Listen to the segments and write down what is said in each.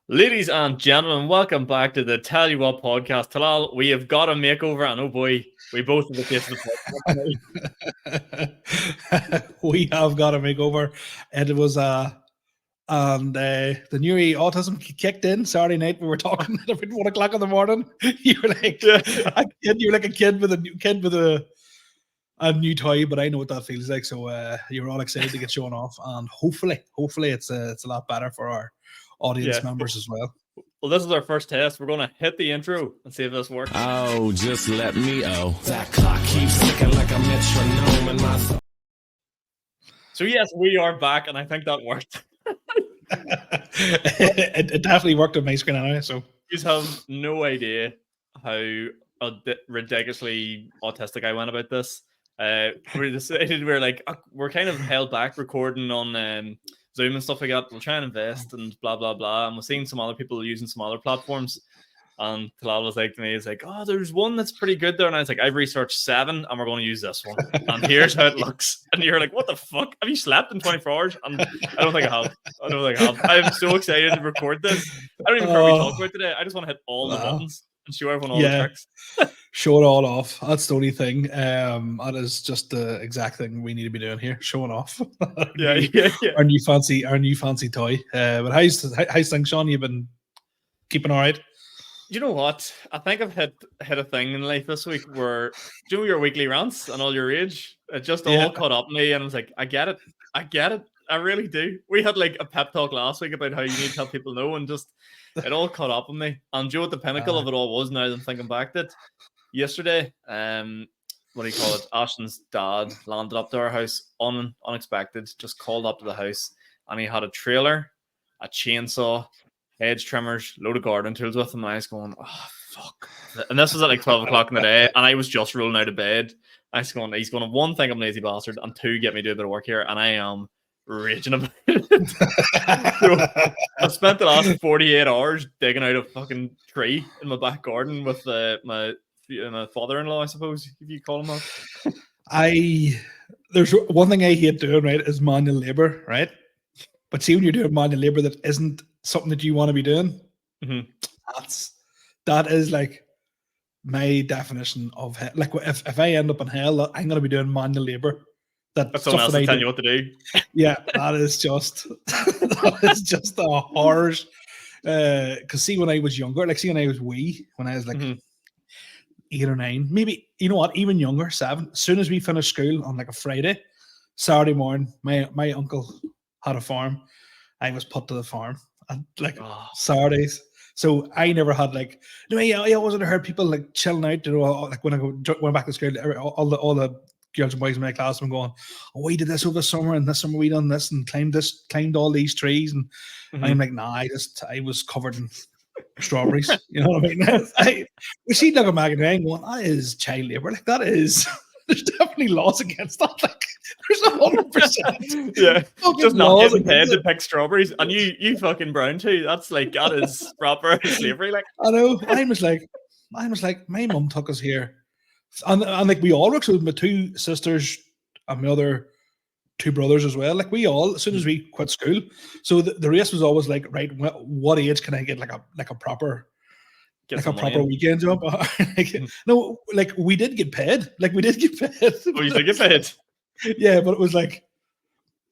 Ladies and gentlemen, welcome back to the Tell You What podcast. Talal, we have got a makeover, and oh boy, we both have the face of the podcast. We have got a makeover. It was and the new autism kicked in Saturday night. We were talking at 1 o'clock in the morning. You were like a kid. You were like a kid with a new toy, but I know what that feels like. So you're all excited to get shown off, and hopefully it's a lot better for our audience members as well. Well, this is our first test. We're going to hit the intro and see if this works. Oh, just let me that clock keeps ticking like a metronome in my thought. So yes, we are back, and I think that worked. it definitely worked on my screen anyway. So you have no idea how ridiculously autistic I went about this. We decided we're kind of held back recording on Zoom and stuff like that. We'll try and invest and blah blah blah. And we're seeing some other people using some other platforms. And Talal was like to me, he's like, "Oh, there's one that's pretty good there." And I was like, "I've researched 7, and we're going to use this one. And here's how it looks." And you're like, "What the fuck? Have you slept in 24 hours?" And I don't think I have. I'm so excited to record this. I don't even care what we talk about today. I just want to hit all the buttons and show everyone all the tricks. Show it all off. That's the only thing. That is just the exact thing we need to be doing here. Showing off. Our new fancy toy. But how's things, Sean? You've been keeping all right? You know what? I think I've hit a thing in life this week where your weekly rants and all your rage. It just all caught up me, and I was like, I get it. I really do. We had like a pep talk last week about how you need to help people know, and just it all caught up with me. And what the pinnacle of it all was, now that I'm thinking back to it, yesterday, what do you call it? Ashton's dad landed up to our house unexpected, just called up to the house, and he had a trailer, a chainsaw, hedge trimmers, load of garden tools with him. And I was going, oh fuck. And this was at like 12 o'clock in the day, and I was just rolling out of bed. I was going, he's going, 1, think I'm a lazy bastard, and 2, get me to do a bit of work here. And I am raging about it. So I spent the last 48 hours digging out a fucking tree in my back garden with my father-in-law, I suppose, if you call him that. There's one thing I hate doing, right, is manual labor, right? But see, when you're doing manual labor that isn't something that you want to be doing, that is like my definition of hell. Like if I end up in hell, I'm going to be doing manual labor. That's someone else telling you what to do. Yeah, that is just a horror. Because see, when I was younger, when I was like 8 or 9, maybe, you know what, even younger, 7. As soon as we finished school on like a Friday, Saturday morning, my uncle had a farm. I was put to the farm and Saturdays. So I never had I always heard people like chilling out, you know, like when I went back to school, all the girls and boys in my class were going, "Oh, we did this over the summer, and this summer we done this and climbed all these trees." And I'm like, "Nah, I was covered in strawberries." You know what I mean? We see looking back at it going, that is child labor. Like that is. There's definitely laws against that. Like, there's 100%. Yeah, just not getting paid to pick strawberries, and you fucking brown too. That's like, that is proper slavery. Like, I know. I was like, my mum took us here, and like we all worked with my 2 sisters and my other 2 brothers as well. Like we all, as soon as we quit school, so the race was always like, right, what age can I get like a proper. Weekend job. No, like we did get paid. Oh, you did get paid? Yeah, but it was like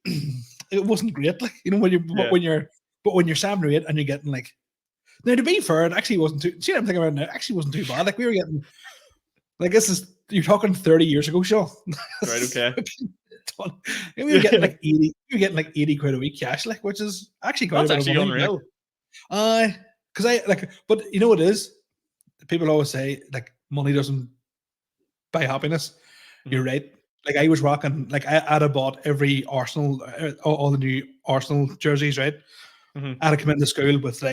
it wasn't great. Like, you know, when you're 7 or 8 and you're getting like. Now, to be fair, it actually wasn't too. See what I'm thinking about now? It actually wasn't too bad. Like we were getting. Like you're talking 30 years ago, Sean. Right. Okay. We were getting like 80. We were getting like 80 quid a week cash, like, which is actually quite. That's actually unreal. Because but you know what it is? People always say like money doesn't buy happiness. You're right. Like I was rocking, like I'd have bought every Arsenal, all the new Arsenal jerseys, right? I'd have come into school with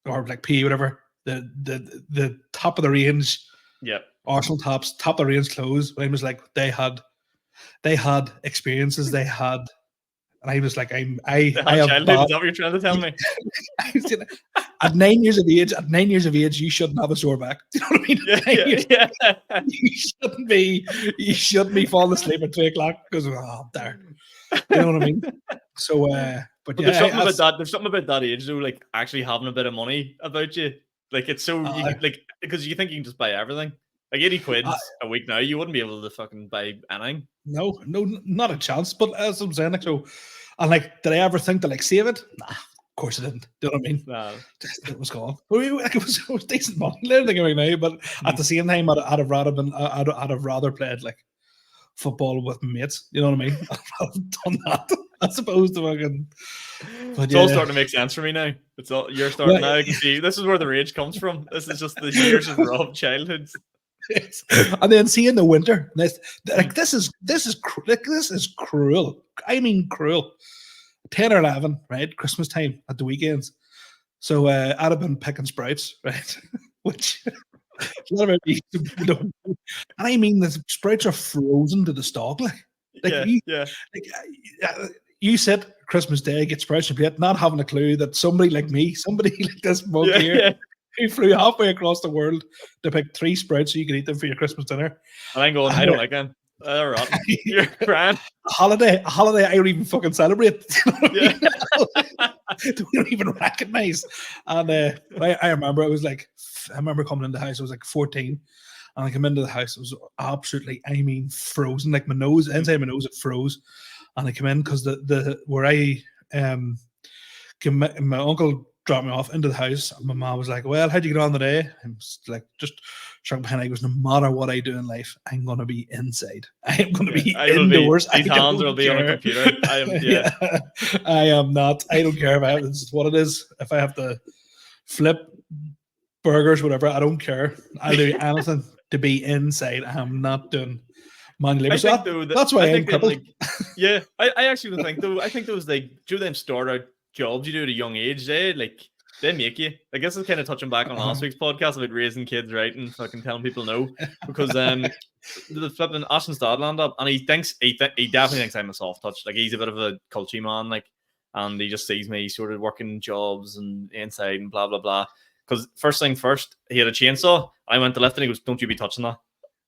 or PE, whatever, the top of the range. Yeah. Arsenal top of the range clothes. But I was like, they had experiences. They had. And I was like, I have childhood. Is that what you're trying to tell me? At 9 years of age, you shouldn't have a sore back. Do you know what I mean? Yeah. You shouldn't be falling asleep at 3 o'clock because there. You know what I mean? So But there's yeah, something about that. There's something about that age though, like actually having a bit of money about you. Like it's so like because you think you can just buy everything. Like 80 quid a week now, you wouldn't be able to fucking buy anything. No, not a chance. But as I'm saying, like, so, and like, did I ever think to like save it? Nah, of course I didn't. Do you know what I mean? No. It was gone. Like, it was decent money. Learning right now, but at the same time, I'd have rather played like football with mates. You know what I mean? I'd have done that as opposed to fucking. But it's all starting to make sense for me now. It's all you're starting now. I can see this is where the rage comes from. This is just the years of robbed childhoods. And then seeing the winter, this is cruel. I mean, cruel. 10 or 11, right? Christmas time at the weekends. So I'd have been picking sprouts, right? Which a lot of it, and I mean, the sprouts are frozen to the stalk, you said Christmas Day, get sprouts and plate, not having a clue that somebody like me, somebody like this mug here, who flew halfway across the world to pick 3 sprouts so you can eat them for your Christmas dinner. And I'm going, I don't like them. They're rotten. You're grand. A holiday I don't even fucking celebrate. Don't even recognize. And I remember I remember coming into the house, I was like 14. And I came into the house, it was absolutely, I mean, frozen. Like my nose, inside my nose, it froze. And I came in because my uncle dropped me off into the house, and my mom was like, "Well, how'd you get on today?" I'm like, just struck behind. I goes, "No matter what I do in life, I'm gonna be inside. I am gonna be indoors. These hands will be on a computer. I am not. I don't care if this is what it is. If I have to flip burgers, whatever, I don't care. I'll do anything to be inside. I'm not doing manual labor. So that's why I'm crippled. I actually think though. I think those like do them start out jobs you do at a young age. They make you. I guess it's kind of touching back on last week's podcast about raising kids right and fucking telling people no, because the flipping Ashton's dad landed up and he definitely thinks I'm a soft touch. Like he's a bit of a culty man, like, and he just sees me sort of working jobs and inside and blah blah blah. Because first thing first, he had a chainsaw. I went to lift and he goes, "Don't you be touching that."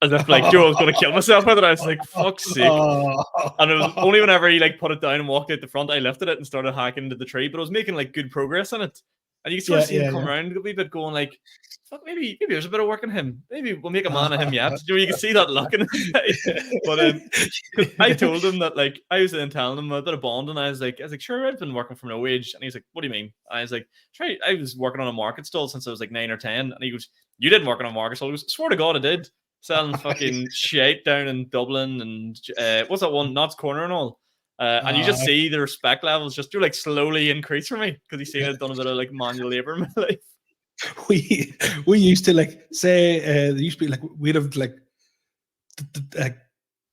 As if like Joe, I was going to kill myself with it. I was like, "Fuck's sake!" And it was only whenever he like put it down and walked out the front, I lifted it and started hacking into the tree. But I was making like good progress on it, and you can sort of see him come around a wee bit, going like, "Fuck, maybe there's a bit of work in him. Maybe we'll make a man of him yet." You can see that look in his face. But I told him that like I was then telling him a bit of bond, and I was like, "Sure, I've been working from no wage." And he's like, "What do you mean?" And I was like, "Right, I was working on a market stall since I was like 9 or 10." And he goes, "You didn't work on a market stall?" He goes, "Swear to God, I did." Selling fucking shit down in Dublin and what's that one? Knott's Corner and all. And you just see the respect levels just do like slowly increase for me because he's seen I've done a bit of like manual labor in my life. We used to like say there used to be like we'd have like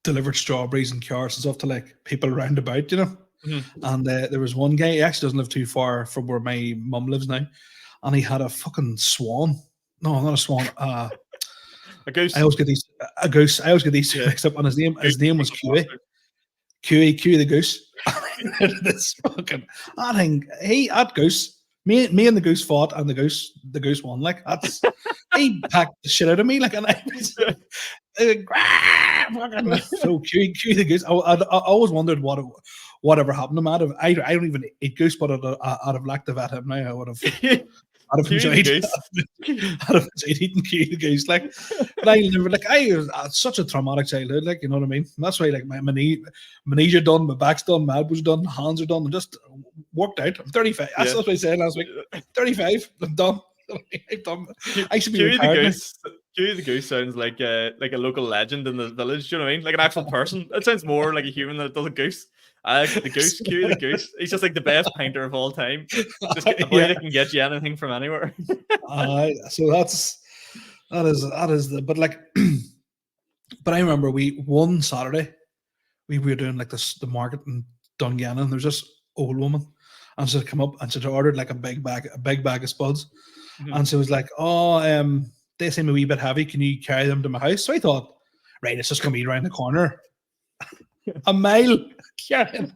delivered strawberries and carrots and stuff to like people around about, you know. Mm-hmm. And there was one guy, he actually doesn't live too far from where my mum lives now, and he had a fucking swan. No, not a swan. A goose. I always get these mixed up. And his name was Kiwi. Kiwi the goose. This fucking, I think that goose. Me and the goose fought, and the goose won. Like that's he packed the shit out of me. Like, and I was so Kiwi the goose. I always wondered whatever happened to him. I don't even eat goose, but I'd have liked to vet him now. I would have. I'd have enjoyed eating Kiwi the goose. Like, but I had such a traumatic childhood. Like, you know what I mean? And that's why, like, my knees are done, my back's done, my elbows done, hands are done. I'm just worked out. I'm 35. That's what I said last week. 35. I'm done. I'm done. I should be retired. Kiwi the goose sounds like a local legend in the village. Do you know what I mean? Like an actual person. It sounds more like a human than it does a goose. The goose, Kiwi the goose. He's just like the best painter of all time. Just a boy that can get you anything from anywhere. So that is the, but like, but I remember one Saturday we were doing like the market in Dungannon. There's this old woman, and she come up and she ordered like a big bag of spuds, and she was like, they seem a wee bit heavy. Can you carry them to my house? So I thought, right, it's just gonna be around the corner. A mile carrying.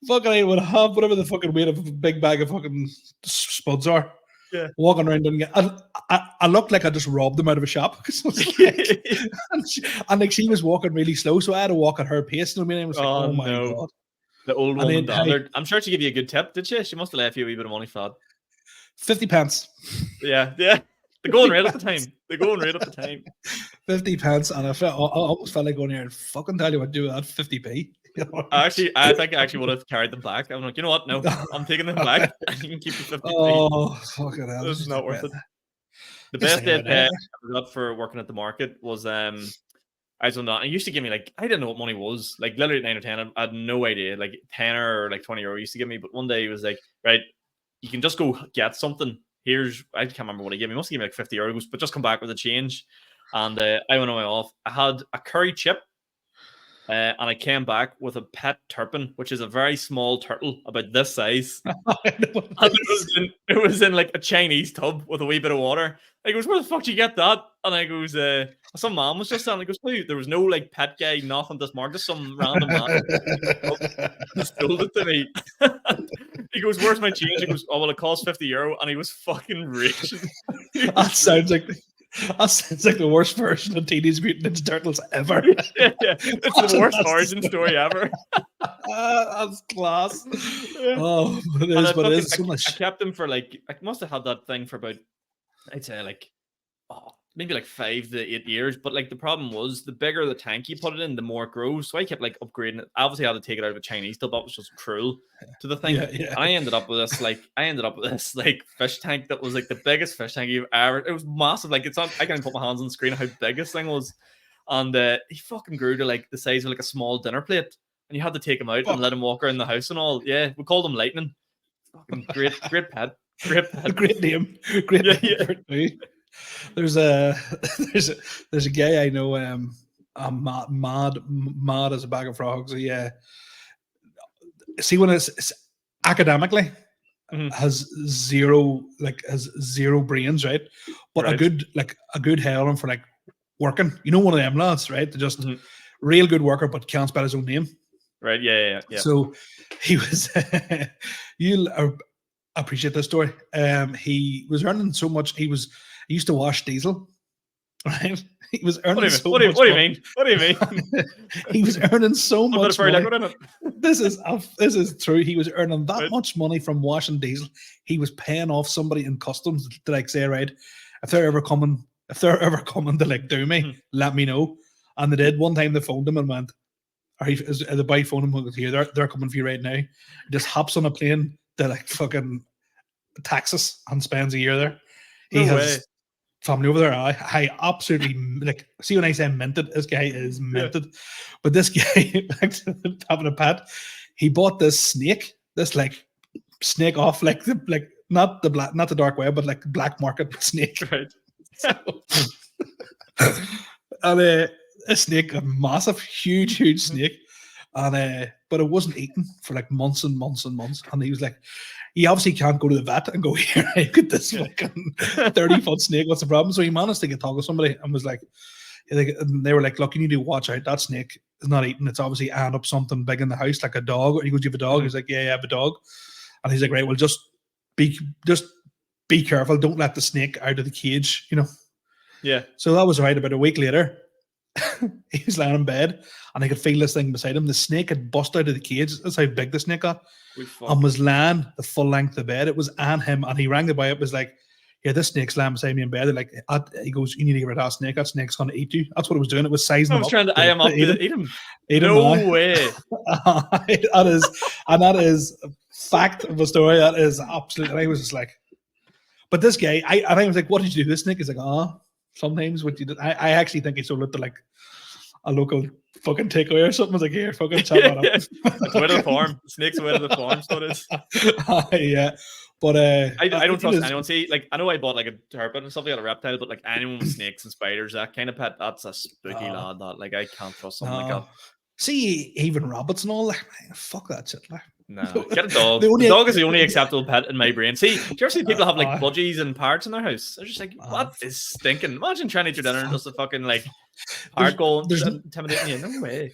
Fucking I would have whatever the fucking weight of a big bag of fucking spuds are. Yeah. Walking around and I looked like I just robbed them out of a shop. And she was walking really slow, so I had to walk at her pace. And I was like, oh my God. The old And woman then, down. I'm sure she gave you a good tip, did she? She must have left you a wee bit of money for that. 50 pence. Yeah. They're going right at the time. They're going right at the time. 50 pence, and I almost felt like going here and fucking tell you what to do with that 50p. You know? I think I actually would have carried them back. I'm like, you know what? No, I'm taking them back. You can keep the 50p. Oh, fucking hell. This is not worth it. The Just best day thinking about I got for working at the market was I don't know. It used to give me like, I didn't know what money was. Like literally at 9 or 10, I had no idea. Like 10 or like 20 euro used to give me. But one day he was like, right, you can just go get something. I can't remember what he gave me. He must have given me like 50 euros, but just come back with a change. And I went away off. I had a curry chip. And I came back with a pet turpin, which is a very small turtle, about this size. And it was in like a Chinese tub with a wee bit of water. I goes, where the fuck did you get that? And I goes, some man was just saying, I goes, there was no like pet guy knocking this mark, just some random man stole it to me. He goes, where's my change? He goes, oh well, it cost 50 euro, and he was fucking rich. That sounds like the worst version of Teenage Mutant Ninja Turtles ever. Yeah. It's the worst origin story ever. That's class. Yeah. Oh, it is, but it is so much. I kept them for like, I must have had that thing for about, I'd say like, maybe like 5 to 8 years. But like the problem was, the bigger the tank you put it in, the more it grows. So I kept like upgrading it. Obviously, I had to take it out of a Chinese tub. That was just cruel to the thing. Yeah. And I ended up with this like fish tank that was like the biggest fish tank you've ever. It was massive. Like I can't even put my hands on the screen how big this thing was. And he fucking grew to like the size of like a small dinner plate. And you had to take him out and let him walk around the house and all. Yeah, we called him Lightning. Fucking great pet. Great name. Great name. There's a guy I know. I'm mad as a bag of frogs. Yeah. See, when it's academically has zero brains, right? But a good head on for like working. You know, one of them lads, right? They're just real good worker, but can't spell his own name. Right. Yeah. So he was. You'll appreciate this story. He was earning so much. He used to wash diesel. Right. He was earning so much. What do you mean? What do you mean? He was earning so much money. This is true. He was earning that much money from washing diesel. He was paying off somebody in customs to like say, right, if they're ever coming to like do me, let me know. And they did. One time they phoned him and went, the boy phoned him and goes, here, they're coming for you right now. He just hops on a plane to like fucking Texas and spends a year there. He has family over there. I absolutely like. See, when I say minted, this guy is minted. Yeah. But this guy, having a pet, he bought this snake. This like snake off not the dark web, but like black market snake. Right. And a snake, a massive, huge snake, and but it wasn't eaten for like months and months and months. And he was like, he obviously can't go to the vet and go, here, I get this fucking 30-foot snake. What's the problem? So he managed to get talk to somebody and was like, they were like, look, you need to watch out. That snake is not eating. It's obviously eyeing up something big in the house, like a dog. He goes, you have a dog? He's like, yeah, I have a dog. And he's like, right, well, just be careful. Don't let the snake out of the cage, you know? Yeah. So that was right. About a week later, he was lying in bed and I could feel this thing beside him. The snake had bust out of the cage. That's how big the snake got. And was lying the full length of the bed. It was on him, and he rang the boy up. Was like, yeah, this snake's lying beside me in bed. They're like, he goes, you need to get rid of that snake. That snake's going to eat you. That's what it was doing. It was sizing him up. Trying to eye him up to eat him. No way. that is fact of the story. That is absolute. And I was just like, but this guy, I was like, what did you do? This snake is like, sometimes what you did. I actually think he sold it to like a local fucking takeaway or something. I was like, here, fucking chop that up. It's away to the farm. Snake's away to the farm, so it is. Yeah. But I don't trust anyone. See, like, I know I bought like a turpin and stuff like that, a reptile, but like anyone with snakes and spiders, that kind of pet, that's a spooky lad. That like I can't trust something like that. See, even rabbits and all, like, fuck that shit. Like. No, get a dog. The dog is the only acceptable pet in my brain. See, do you ever see people have like budgies and parrots in their house? They're just like, what is stinking? Imagine trying to eat your dinner and just a fucking like parrot goal intimidating you. No way.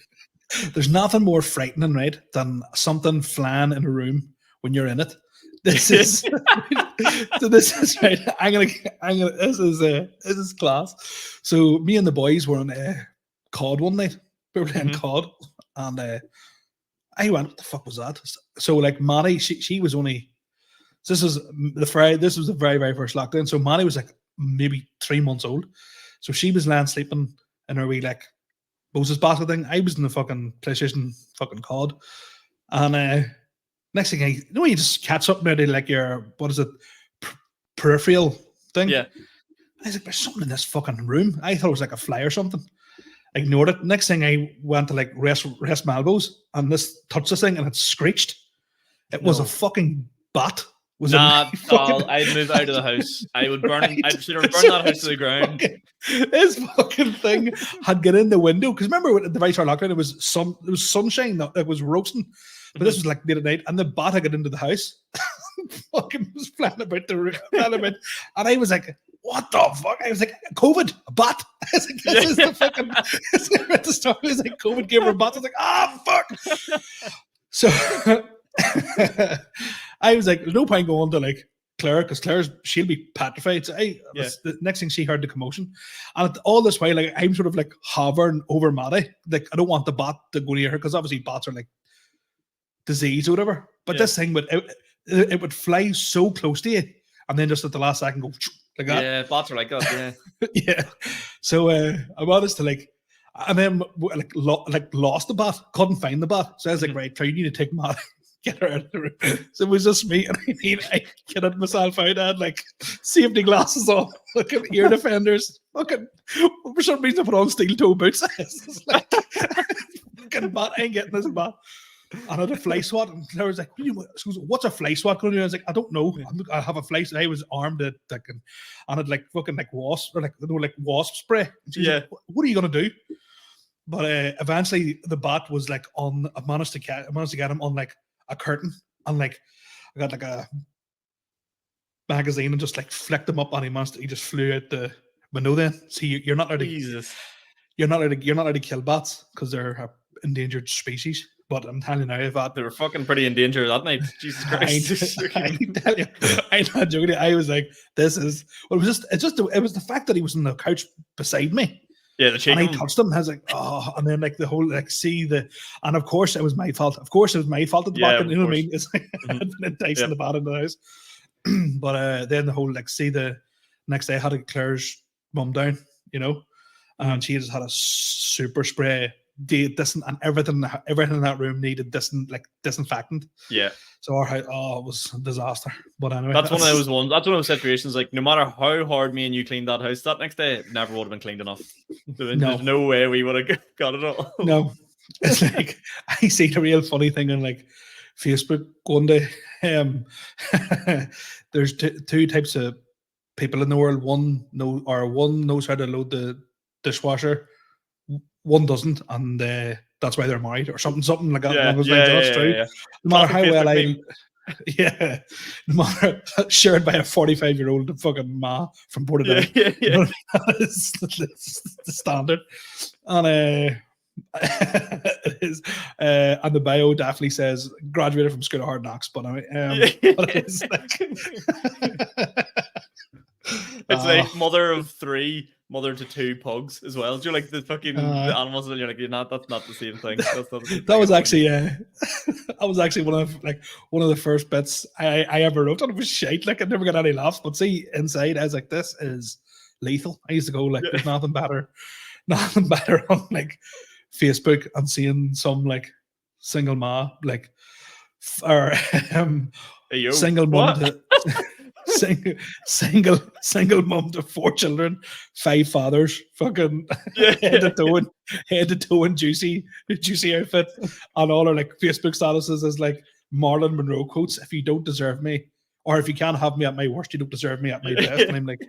There's nothing more frightening, right, than something flying in a room when you're in it. This is so. This is right. I'm gonna. This is class. So me and the boys were on COD one night. We were playing COD, and I went, what the fuck was that? So like Maddie, she was only. This was the very, very first lockdown. So Maddie was like maybe 3 months old. So she was laying sleeping in her wee like Moses basket thing. I was in the fucking PlayStation fucking COD. And next thing you just catch up maybe like your, what is it, peripheral thing. Yeah. I was like, there's something in this fucking room. I thought it was like a fly or something. I ignored it. Next thing I went to like rest my elbows and this touched this thing and it screeched. It was a fucking bat. I'd move out of the house. I would burn. I'd sooner burn that house to the ground. This fucking thing had got in the window because remember when the Vice lockdown, it was sunshine that it was roasting, but this was like late at night, and the bat had got into the house. Fucking was flying about the room, and I was like, "What the fuck?" I was like, "COVID, a bat." I was like, "This is the fucking." At the start, it was like COVID gave her a bat. I was like, fuck." So. I was like, there's no point going to like Claire because she'll be petrified. So the next thing she heard the commotion, and all this while, like I'm sort of like hovering over Maddie. Like I don't want the bat to go near her because obviously bats are like disease or whatever. But this thing it would fly so close to you, and then just at the last second go like that. Yeah, bats are like that. Yeah, yeah. So I wanted to like. And then like lost the bat, couldn't find the bat. So I was like, right, you need to take Maddie. Get her out of the room. So it was just me, and I kidded myself out. I had like safety glasses on, fucking ear defenders, fucking for some reason I put on steel toe boots. It's like fucking bat, I ain't getting this bat. And I had a fly swat, and Claire was like, "What's a fly swat going to do?" I was like, "I don't know. I have a fly." I was armed at and I'd like fucking like wasp or like wasp spray. And she was like, "What are you gonna do?" But eventually the bat was like on. I managed to get him on like a curtain, and like I got like a magazine and just like flicked him up, and he just flew out the window. Then see, you're not allowed to kill bats because they're an endangered species. But I'm telling you now, if they were fucking pretty endangered that night. Jesus Christ! I tell you, I'm not joking. I was like, this is. Well, it was the fact that he was on the couch beside me. Yeah, the chicken. And I touched him. And I was like, oh, and then like the whole like and of course it was my fault. Of course it was my fault at the back. You know what I mean? It's like I had been enticing the bat in the house. But then the whole like the next day I had to Claire's mum down, you know, and she just had a super spray. And everything in that room needed disinfectant. Yeah. So it was a disaster. But anyway, that's one of those ones. That's one of those situations. Like no matter how hard me and you cleaned that house, that next day it never would have been cleaned enough. There's no way we would have got it all. No, it's like I see the real funny thing on like Facebook one day. There's two types of people in the world. One knows how to load the dishwasher. One doesn't, and that's why they're married or something like that. That's true. Yeah. No matter how well no matter shared by a 45-year-old fucking ma from Portadown. Yeah. That's the standard. And it is, and the bio definitely says graduated from School of Hard Knocks, but but it's like it's like mother of 3, mother to 2 pugs as well. Do you like the fucking the animals? And you're like, that's not the same thing. That was actually one of the first bits I ever wrote, and it was shite. Like I never got any laughs, but see inside, I was like, this is lethal. I used to go like, there's nothing better on like Facebook and seeing some like single ma like or single mom to single mom to 4 children, 5 fathers, fucking head to toe in juicy outfit, and all our like Facebook statuses is like Marilyn Monroe quotes: "If you don't deserve me, or if you can't have me at my worst, you don't deserve me at my best." And I'm like,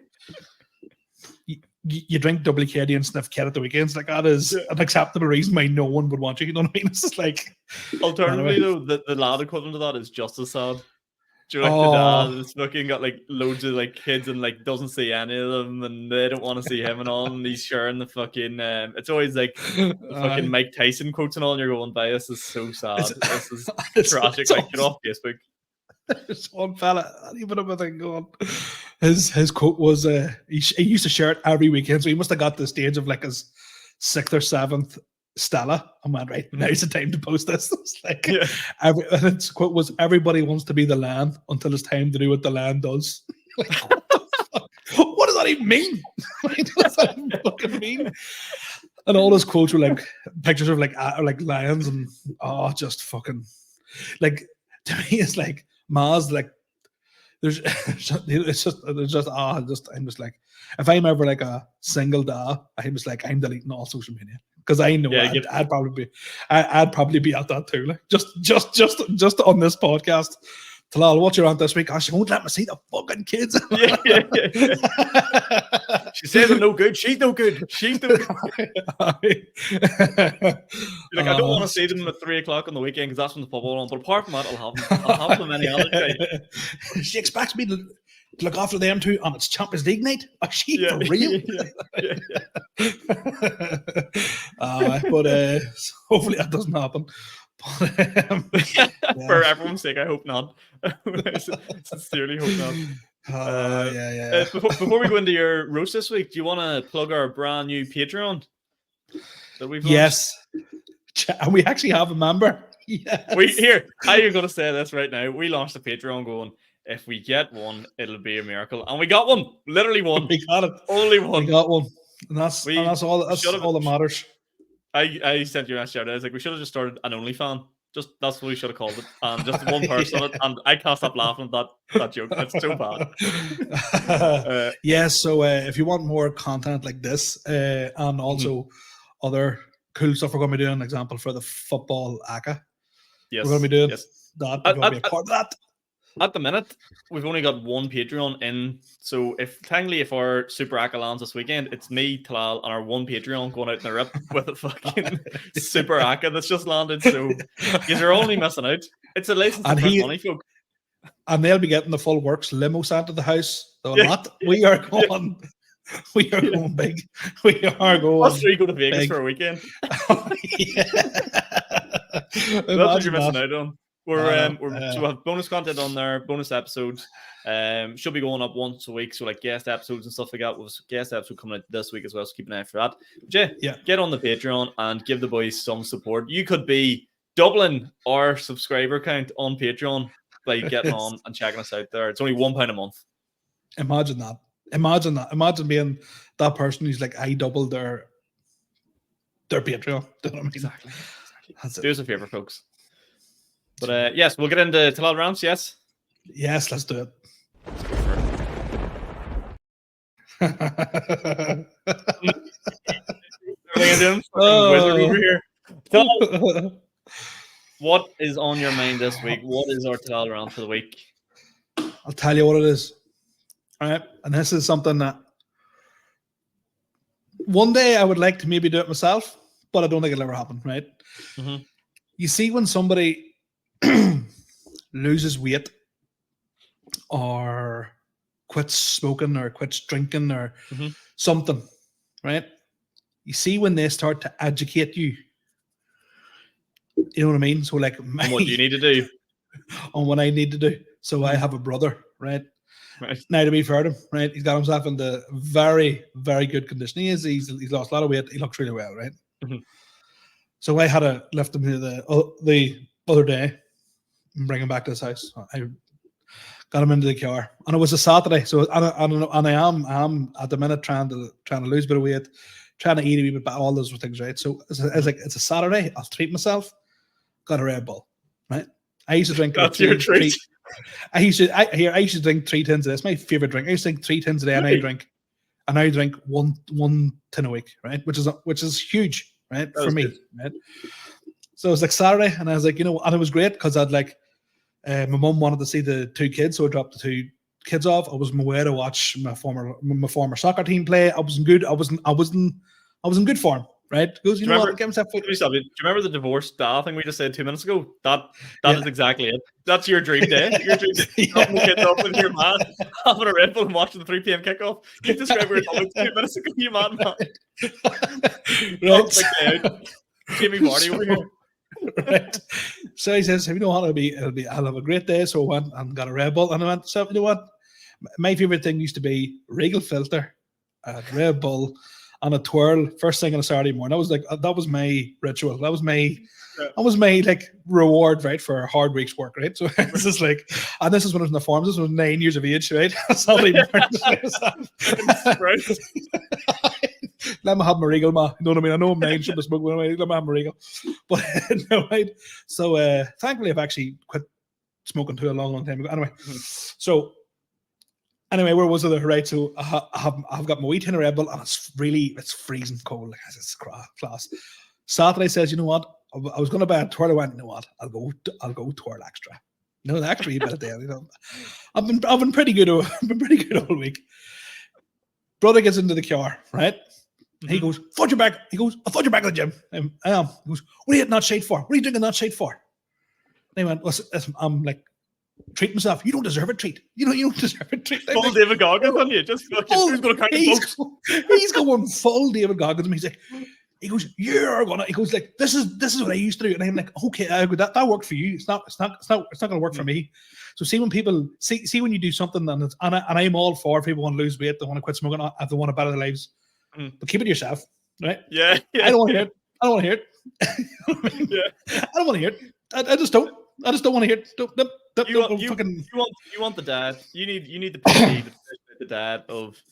you drink WKD and sniff cat at the weekends. Like that is an acceptable reason why no one would want you. You know what I mean? It's just like. Alternatively, though, the lad equivalent to that is just as sad. Do you like the dad is fucking got like loads of like kids and like doesn't see any of them and they don't want to see him and all, and he's sharing the fucking it's always like the fucking Mike Tyson quotes and all, and you're going, this is so sad. This is tragic. Like get off Facebook. There's one fella, I don't even know what thing going. His quote was he used to share it every weekend, so he must have got to the stage of like his 6th or 7th Stella. I went, right, now's the time to post this. It's like, Yeah. and its quote was, everybody wants to be the land until it's time to do what the land does. Like, what the fuck? What does that even mean? What does that even fucking mean? And all those quotes were like pictures of like lions and just fucking like, to me it's like Maz, like there's I'm just like, if I'm ever like a single dad, I'm just like, I'm deleting all social media because I know I'd probably be at that too. Like just on this podcast. Talal, what's your rant this week? She won't let me see the fucking kids. Yeah. She says I'm no good. She's no good. She's no good. Like, I don't want to see them at 3:00 on the weekend because that's when the football on. But apart from that, I'll have them any other day. She expects me to look after them too, and it's Champions League night. Is she for real? But hopefully that doesn't happen. For everyone's sake, I hope not. Sincerely hope not. Before we go into your roast this week, do you want to plug our brand new Patreon that we've launched? Yes, and we actually have a member. Yes. How are you going to say this right now? We launched a Patreon going, if we get one, it'll be a miracle, and we got one. Literally one. We got it. Only one. We got one, and that's all. That's all that matters. I sent you a shout out. I was like, we should have just started an OnlyFans. That's what we should have called it. And just one person on it. And I can't stop laughing at that joke. It's so bad. So if you want more content like this, and also other cool stuff we're going to be doing, example for the football ACA. Yes. We're going to be doing that. We're going to be a part of that. At the minute, we've only got one Patreon in. So if our Super ACA lands this weekend, it's me, Talal, and our one Patreon going out in the rip with a fucking Super ACA that's just landed. So you're only missing out. It's a license to print money, folk. And they'll be getting the full works limo sent to the house. We are going. We are going big. We are going. Us three go to Vegas big for a weekend. That's what you're missing out on. So we have bonus content on there, bonus episodes. Should be going up once a week, so like guest episodes and stuff like that. With guest episode coming out this week as well, so keep an eye out for that. But get on the Patreon and give the boys some support. You could be doubling our subscriber count on Patreon by getting on and checking us out there. It's only £1 a month. Imagine that. Imagine being that person who's like, I doubled their Patreon. Do you know what I mean? Exactly. Do us a favor, folks. But yes, we'll get into Talal rants. Yes, let's do it. Wizard over here. Talal, what is on your mind this week? What is our Talal rant for the week? I'll tell you what it is. All right, and this is something that one day I would like to maybe do it myself, but I don't think it'll ever happen. Right? Mm-hmm. You see, when somebody loses weight or quits smoking or quits drinking or something, right? You see when they start to educate you. You know what I mean? So like, what do you need to do? On what I need to do. So I have a brother, right? Now, to be fair to him, right? He's got himself into very, very good condition. He's lost a lot of weight. He looks really well, right? Mm-hmm. So I had to lift him to the other day and bring him back to his house. I got him into the car, and it was a Saturday. So I am at the minute trying to lose a bit of weight, trying to eat a wee bit, but all those things, right? So it's a Saturday. I'll treat myself. Got a Red Bull, right? I used to drink. That's your treat. I used to drink 3 tins of this. My favorite drink. I used to drink 3 tins a day, and I drink one tin a week, right? Which is huge, right, for me, right? So it was like Saturday, and I was like, and it was great because I'd like, my mum wanted to see the 2 kids, so I dropped the 2 kids off. I was on my way to watch my former soccer team play. I was in good form, right? Goes, you know what? Get myself. Do you remember the divorce dad thing we just said 2 minutes ago? That is exactly it. That's your dream day. Your dream day. Dropping the kids off with your man, having a Red Bull and watching the 3 p.m. kickoff. You described what you were 2 minutes ago. You man. Right. Jimmy Marty over here. Right. So he says, you know what, I'll have a great day. So I went and got a Red Bull, and I went, so you know what? My favorite thing used to be Regal filter, Red Bull, and a twirl first thing on a Saturday morning. That was my ritual. That was my like reward, right, for a hard week's work, right? So this is like, and this is when I was in the farms. This was 9 years of age, right? Saturday morning. Let me have my regal, ma. You know what I mean? I know I'm 9, shouldn't have smoked, but anyway, let me have my regal. But no, right. So thankfully, I've actually quit smoking too a long time ago. Anyway, so anyway, where was it? Right. So I've got my wee tin of Red Bull, and it's freezing cold. Like, it's class. Saturday says, you know what? I was going to buy a twirl. I went, you know what? I'll go twirl extra. No, the extra bit of day. You know, I've been pretty good. I've been pretty good all week. Brother gets into the car, right? He goes, "Thought you're back." He goes, "I thought you're back at the gym." I am. He goes, "What are you hitting that shade for? What are you drinking that shade for?" And I went, listen, I'm like, treat myself. You don't deserve a treat. You don't deserve a treat. Full like, David Goggins on you. Just fucking, who's going to count the books? He's going full David Goggins. He's like, he goes, "You're gonna." He goes like, "This is what I used to do," and I'm like, "Okay, that worked for you. It's not gonna work for me." So see when people see when you do something and I'm all for people want to lose weight, they want to quit smoking, they want to better their lives, but keep it to yourself, right? Yeah. I don't want to hear it. I don't want to hear it. Yeah. I don't want to hear it. I just don't. I just don't want to hear it. You want the dad. You need the PT, the dad of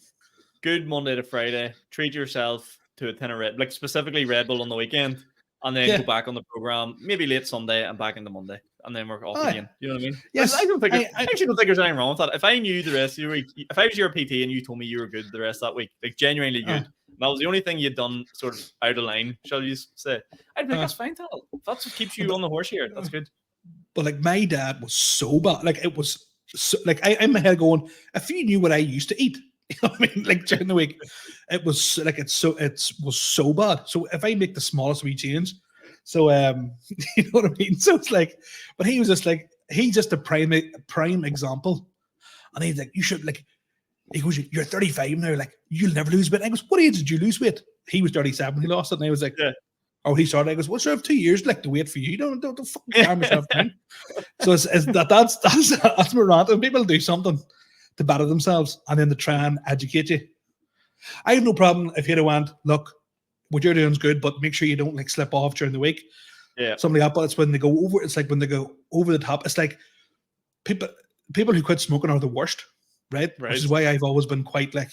good Monday to Friday. Treat yourself to a tin of Red, like specifically Red Bull on the weekend, and then go back on the program, maybe late Sunday and back into Monday, and then we're off again. You know what I mean? Yes. I actually don't think there's anything wrong with that. If I knew the rest of your week, if I was your PT and you told me you were good the rest of that week, like genuinely good, and that was the only thing you'd done sort of out of line, shall you say, I'd be like, that's fine, Talal. That's what keeps you on the horse here. That's good. But like my dad was so bad. Like it was so, like I'm in my head going, if you knew what I used to eat, you know what I mean? Like during the week, it was like it was so bad. So if I make the smallest wee change, so you know what I mean? So it's like, but he was just like, he's just a prime example. And he's like, you should like, he goes, "You're 35 now, like you'll never lose weight." And I goes, "What age did you lose weight?" He was 37, he lost it, and I was like, oh, he started. I goes, "Well, sir, I have 2 years like to wait for you. Don't fucking calm yourself down." So that's my rant. When people do something to better themselves and then to try and educate you, I have no problem if you'd have went, "Look, what you're doing is good, but make sure you don't like slip off during the week." Yeah, something like that. But it's when they go over. It's like when they go over the top. It's like people who quit smoking are the worst, right? Which is why I've always been quite like,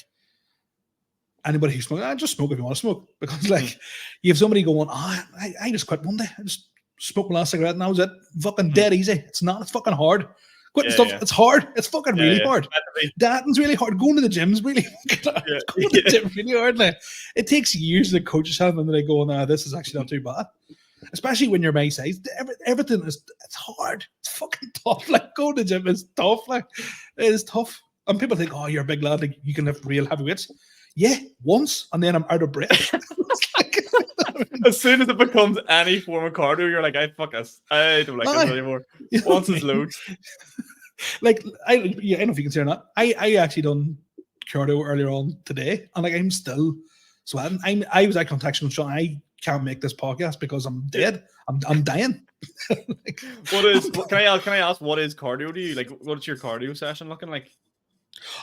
anybody who smokes, just smoke if you want to smoke. Because like you have somebody going, I just quit one day. I just smoked my last cigarette and that was it. Fucking dead easy. It's not. It's fucking hard. Quitting stuff. It's hard. It's fucking really hard. Dating's really hard. Going to the gym's really hard. Going to the gym really hard. Like, it takes years to coach yourself and then they go, "Nah, this is actually not too bad." Especially when you're my size. Everything it's hard. It's fucking tough. Like going to the gym is tough. Like it is tough. And people think, "Oh, you're a big lad. Like you can lift real heavy weights." Yeah, once, and then I'm out of breath. As soon as it becomes any form of cardio, you're like, fuck this. I don't like this anymore. Once it's loads. Like, I don't know if you can say or not. I actually done cardio earlier on today, and like I'm still sweating. I was actually contacting Sean. I can't make this podcast because I'm dead. I'm dying. Like, can I ask what is cardio to you? Like, what's your cardio session looking like?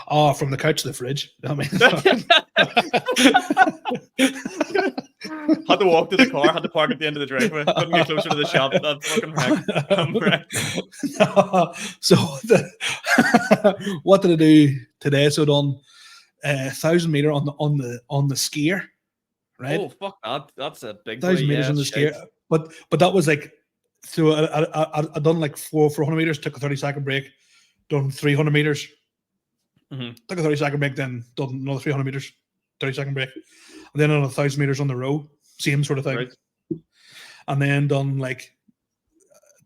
Oh, from the couch to the fridge. I mean, had to walk to the car, had to park at the end of the driveway, couldn't get closer to the shop. That fucking wreck. So what did I do today? So I done 1,000 meter on the skier, right? Oh fuck that! That's a big 1,000 meters on the skier. But that was like, so I done like 400 meters, took a 30-second break, done 300 meters. Took a 30-second break, then done another 300 meters, 30-second break, and then another 1,000 meters on the row, same sort of thing. Right. And then done like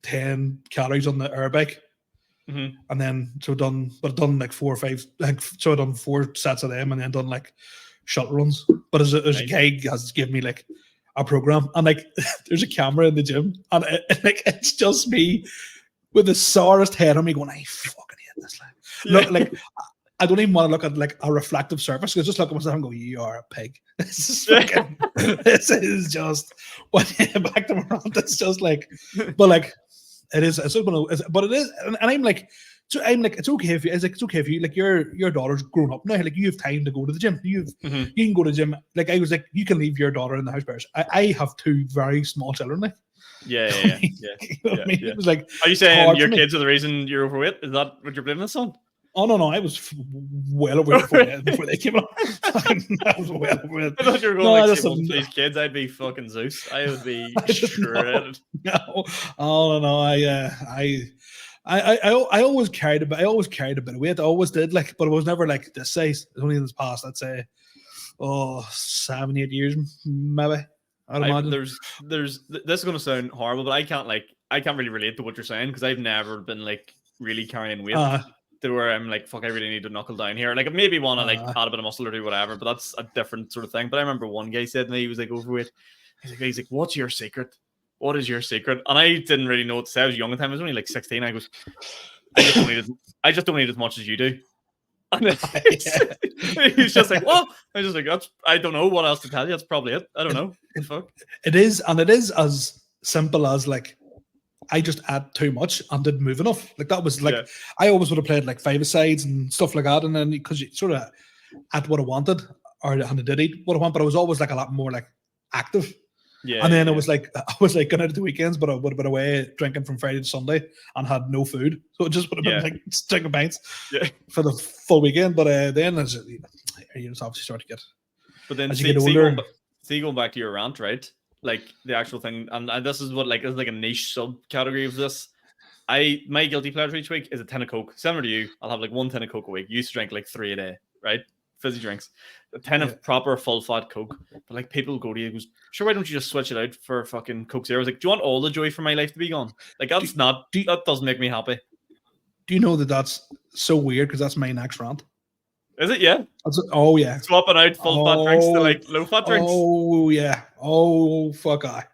10 calories on the air bike, and then done like 4 or 5, like so I done 4 sets of them, and then done like shuttle runs. But as a guy has given me like a program, and like there's a camera in the gym, and it's just me with the sorest head on me going, "I fucking hate this." Look, like I don't even want to look at like a reflective surface. I just look at myself and go, "You are a pig." This is fucking. This is just. When you get back to my rant, it's just like, but like, it is. But it is, and I'm like So I'm like, it's okay if you, it's okay if you, like, your daughter's grown up now, like, you have time to go to the gym. You can go to the gym. Like, I was like, you can leave your daughter in the house first. I have 2 very small children, like. Yeah. You know what I mean? It was like, are you saying your kids are the reason you're overweight? Is that what you're blaming this on? Oh no, I was well overweight before they came up. I was well overweight. I thought you were going like, well, these kids, I'd be fucking Zeus. I would be shredded. No, oh no, I always carried a bit. I always carried a bit of weight. I always did, like, but it was never like this size. It's only in this past, I'd say, 7-8 years, maybe. I'd imagine. There's. This is going to sound horrible, but I can't really relate to what you're saying because I've never been like really carrying weight to where I'm like, fuck, I really need to knuckle down here. Like, I maybe want to like add a bit of muscle or do whatever, but that's a different sort of thing. But I remember one guy said to me, he was like overweight. He's like, what's your secret? What is your secret? And I didn't really know what to say. I was young at the time. I was only like 16. I goes, I just don't eat as much as you do. And he's just like, what? I was just like, I don't know what else to tell you. That's probably it. I don't know. Fuck. It is as simple as like, I just ate too much and didn't move enough. Like, that was like, I always would have played like 5-a-sides and stuff like that. And then because you sort of ate what I wanted, or I did eat what I want, but I was always like a lot more like active. Yeah. And then I was like going out at the weekends, but I would have been away drinking from Friday to Sunday and had no food. So it just would have been like drinking pints for the full weekend. But then as you just obviously start to get. But then going back to your rant, right? Like the actual thing, and this is what like is like a niche subcategory of this. My guilty pleasure each week is a tin of Coke. Similar to you, I'll have like 1 tin of Coke a week. You used to drink like 3 a day, right? Fizzy drinks, a tin of proper full fat Coke. But like people go to you, goes, sure, why don't you just switch it out for fucking Coke Zero? I was like, do you want all the joy from my life to be gone? Like that doesn't make me happy. Do you know that that's so weird? Because that's my next rant. Is it? Yeah. Oh yeah. Swapping out full fat drinks to like low fat drinks. Oh yeah. Oh fuck I.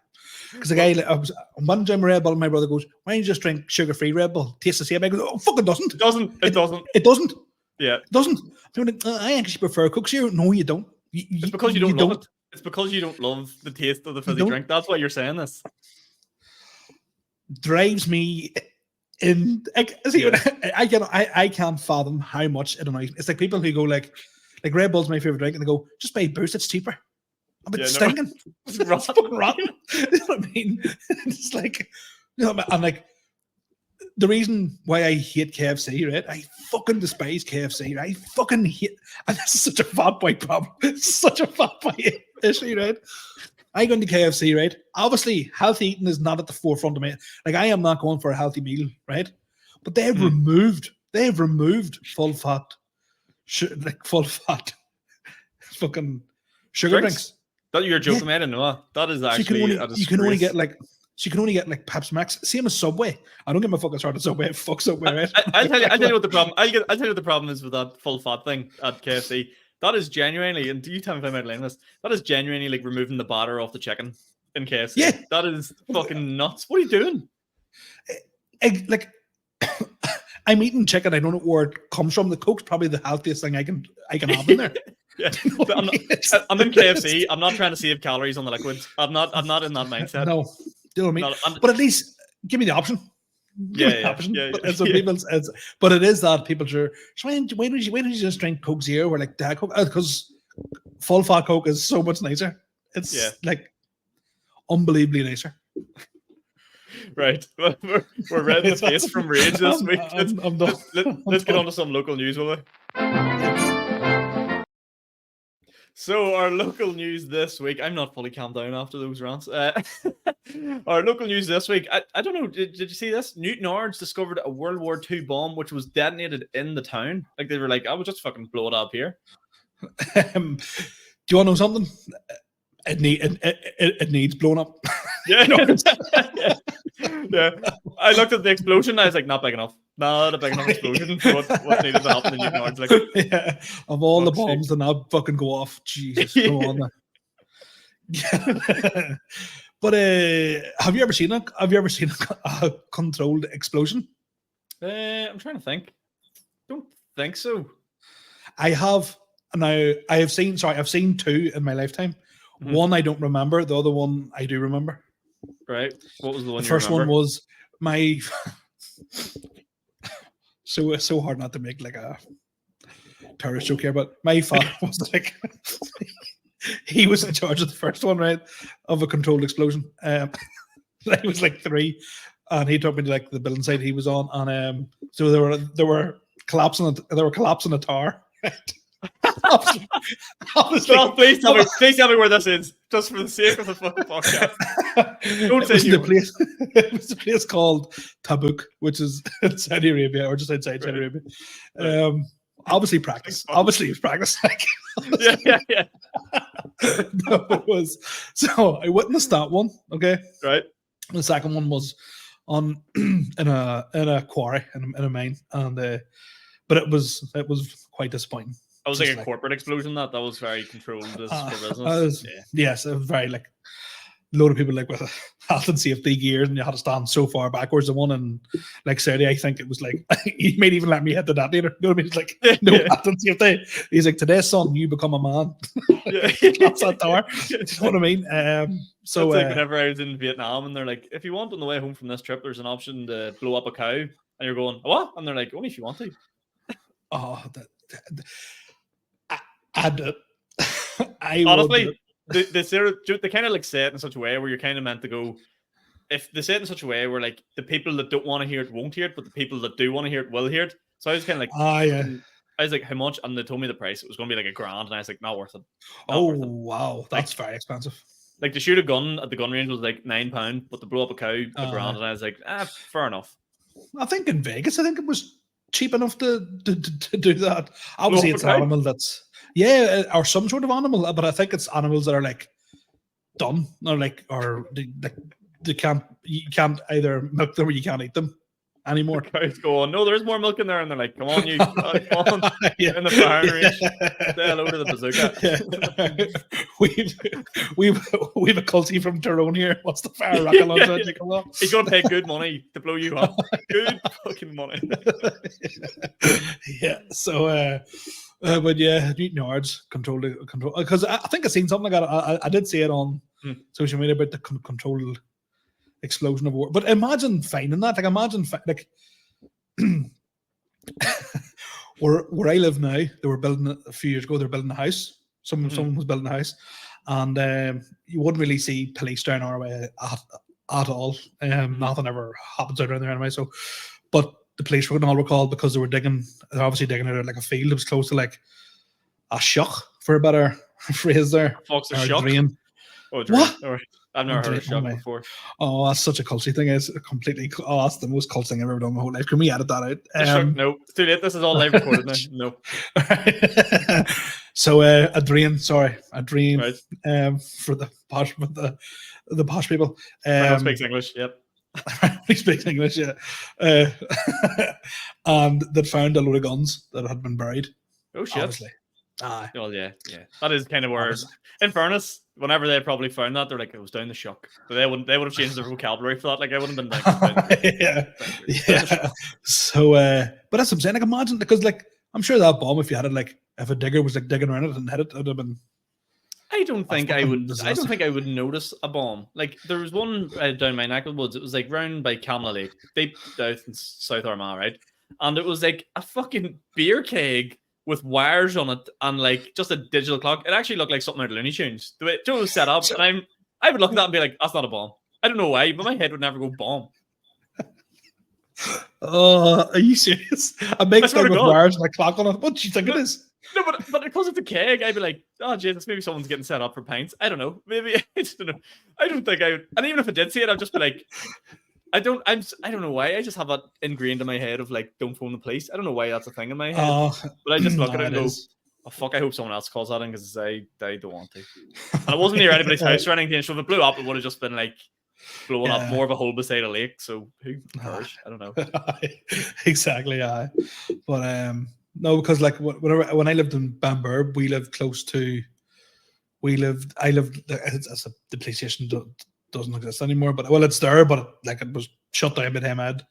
Because the guy, I was one gym Red Bull, and my brother goes, "Why don't you just drink sugar-free Red Bull? Tastes the same." I go, "Oh fuck, it doesn't. It doesn't. It doesn't. It doesn't. Yeah, it doesn't." I actually prefer Coke Zero. No, you don't. It's because you don't love it. It's because you don't love the taste of the fizzy drink. That's why you're saying this. Drives me in. I can't fathom how much it annoys me. It's like people who go like Red Bull's my favorite drink, and they go, "Just buy Boost. It's cheaper." But it's stinking. It's fucking rotten. You know what I mean? It's like, I'm like, the reason why I hate KFC, right? I fucking despise KFC, right? I fucking hate, and this is such a fat boy problem. It's such a fat boy issue, right? I go into KFC, right? Obviously, healthy eating is not at the forefront of me. Like, I am not going for a healthy meal, right? But they've removed full fat fucking sugar drinks. That you're joking, mate. No, that is actually you can only get like Pepsi Max, same as Subway. I don't get my fucking started Subway. Fuck Subway, right? I'll tell you what the problem. I'll tell you what the problem is with that full fat thing at KFC. That is genuinely, and do you tell me if I'm outlining this? That is genuinely like removing the batter off the chicken in KFC. Yeah, that is fucking nuts. What are you doing? Like, I'm eating chicken. I don't know where it comes from. The Coke's probably the healthiest thing I can have in there. Yeah, I'm in KFC. I'm not trying to save calories on the liquids. I'm not in that mindset. No, you know what I mean? But at least give me the option. But it is that people are. Why don't you just drink Coke Zero or like that Coke? Because full fat Coke is so much nicer. It's like unbelievably nicer. Right, well, we're red in the face from rage this week. Let's get on to some local news, will we? So our local news this week, I'm not fully calmed down after those rants. Our local news this week, I don't know, did you see this? Newton Ards discovered a World War II bomb which was detonated in the town. Like, they were like, I will just fucking blow it up here. Do you want to know something? It needs blown up. Yeah. Yeah. I looked at the explosion. I was like, not big enough. Not a big enough explosion. What needed to happen in Newton Ards? Like, yeah. Of all the bombs that now fucking go off, Jesus, go on. But have you ever seen a controlled explosion? I'm trying to think. Don't think so. I have now. I've seen 2 in my lifetime. Mm-hmm. One I don't remember. The other one I do remember. Right. What was the one? The first one was my. so hard not to make like a terrorist joke here, but my father was like, he was in charge of the first one, right, of a controlled explosion. I was like 3, and he took me to like the building site he was on, and so they were collapsing a tower. Right? Obviously, Well, please tell me where this is, just for the sake of the fucking podcast. Don't say it was the place called Tabuk, which is in Saudi Arabia, or just outside Saudi Arabia. Obviously practice. Obviously it was practice. yeah. No, it was. So I witnessed that one. Okay. Right. The second one was on in a quarry in a mine, and but it was quite disappointing. It was like a corporate explosion. That was very controlled for business. Yes, it was very like a load of people like with health and safety gears, and you had to stand so far backwards. The one in like Saudi, I think it was like he might even let me hit the detonator. You know what I mean? It's like no health and safety. He's like, today, son, you become a man. That's that tower. Do you know what I mean? So like whenever I was in Vietnam, and they're like, if you want on the way home from this trip, there's an option to blow up a cow, and you're going, what? And they're like, only if you want to. Oh, I honestly, they kind of like say it in such a way where you're kind of meant to go. If they say it in such a way where like the people that don't want to hear it won't hear it, but the people that do want to hear it will hear it. So I was kind of like, I was like, how much? And they told me the price. It was going to be like $1,000, and I was like, not worth it. Wow, that's very expensive. Like to shoot a gun at the gun range was like £9, but to blow up a cow $1,000, and I was like, fair enough. I think in Vegas, I think it was cheap enough to do that. Obviously, it's an animal that's or some sort of animal, but I think it's animals that are like done or you can't either milk them or you can't eat them anymore. The cows go on, no, there's more milk in there, and they're like, come on, you, come on, in the firing range, say hello to the bazooka. We've a culty from Tyrone here. What's the fire rocket launcher? He's gonna pay good money to blow you up. Good fucking money. Yeah. So, but yeah, Newton Yards control because I think I seen something like that. I did see it on social media about the controlled explosion of war. But imagine finding that. Like imagine like where I live now, they were building a few years ago. They're building a house. Someone was building a house, and you wouldn't really see police down our way at all. Nothing ever happens out around there anyway. So, but the police were all recalled because they were digging. They're obviously digging out like a field. It was close to like a shock, for a better phrase there. Fox a shock. Drain. Oh, drain. What? All right. I've never heard of shock before. Oh, that's such a culty thing. It's completely. Oh, that's the most cult thing I've ever done my whole life. Can we edit that out? No, it's too late. This is all live recorded now. No. So a dream. Right. For the posh, the posh people. Speaks English. Yep. He speaks English. Yeah. And that found a load of guns that had been buried. Oh shit. Obviously. Well, yeah. That is kind of where. In fairness, whenever they probably found that, they're like, it was down the shock. But they would have changed their vocabulary for that. Like, I wouldn't have been like, yeah. So, but that's what I'm saying. Like, imagine, because like, I'm sure that bomb, if you had it, like, if a digger was like digging around it and hit it, would have been. I don't think I would notice a bomb. Like, there was one down my neck of the woods. It was like round by Camla Lake, deep south in South Armagh, right? And it was like a fucking beer keg with wires on it and like just a digital clock. It actually looked like something out of Looney Tunes. The way it was set up, and I would look at that and be like, that's not a bomb. I don't know why, but my head would never go bomb. Oh, are you serious? A big thing with wires and a clock on it. What do you think it is? No, but because it's a keg, I'd be like, oh Jesus, maybe someone's getting set up for pints. I don't know. Maybe I just don't know. I don't think I would. And even if I did see it, I'd just be like, I don't know why. I just have that ingrained in my head of like, don't phone the police. I don't know why that's a thing in my head. But I just look at it and go, oh fuck, I hope someone else calls that in because I don't want to. And it wasn't near anybody's house or anything. So if it blew up, it would have just been like blowing up more of a hole beside a lake. So who cares? I don't know. Exactly, yeah. But no, because like when I lived in Bamburgh, I lived the police station doesn't exist anymore, but well, it's there, but like it was shut down by them. I'd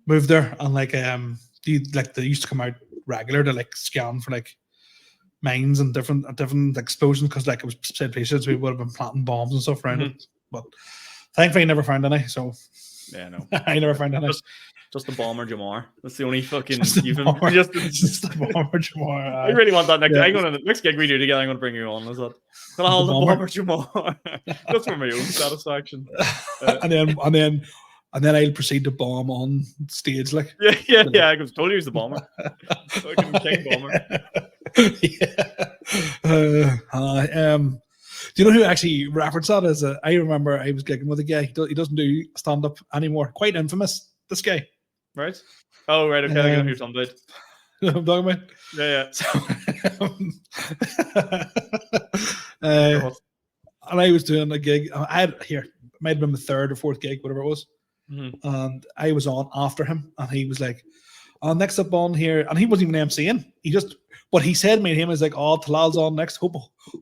moved there, and like they used to come out regular to like scan for like mines and different explosions, because like it was said places we would have been planting bombs and stuff around it, but thankfully I never found any. So yeah, no, I never found any. Just the bomber Jomar. That's the only fucking Just the bomber. just the bomber Jomar. I really want that next. Yeah. I'm gonna next gig we do together. I'm gonna bring you on. Is that Talal the bomber Jomar? Just for my own satisfaction. and then I'll proceed to bomb on stage, like. Yeah. I told you he was the bomber. Fucking king bomber. Do you know who actually referenced that? I remember I was gigging with a guy. He doesn't do stand up anymore. Quite infamous. This guy. Right. Oh, right. Okay. I know who you're talking about. You know what I'm talking about? Yeah. And I was doing a gig. It might have been the third or fourth gig, whatever it was. Mm-hmm. And I was on after him, and he was like, next up on here, and he wasn't even MCing. What he said to me and him is like, Talal's on next. Hope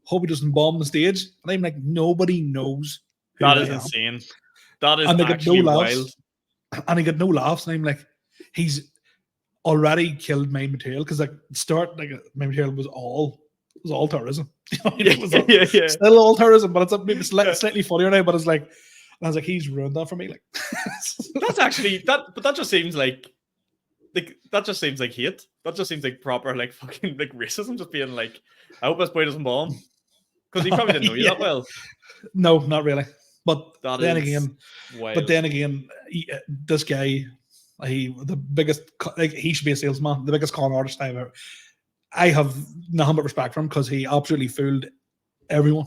he doesn't bomb the stage. And I'm like, nobody knows. That is insane. That is actually wild. And he got no laughs. And I'm like, he's already killed my material, because like my material was all terrorism. Still all terrorism, but it's maybe slightly funnier now. But it's like, I was like, he's ruined that for me. Like, that's actually that. But that just seems like that just seems like hate. That just seems like proper like fucking like racism. Just being like, I hope this boy doesn't bomb, because he probably didn't know you that well. No, not really. But then wild. again, this guy, the biggest, like, he should be a salesman. The biggest con artist I have nothing but respect for him, because he absolutely fooled everyone.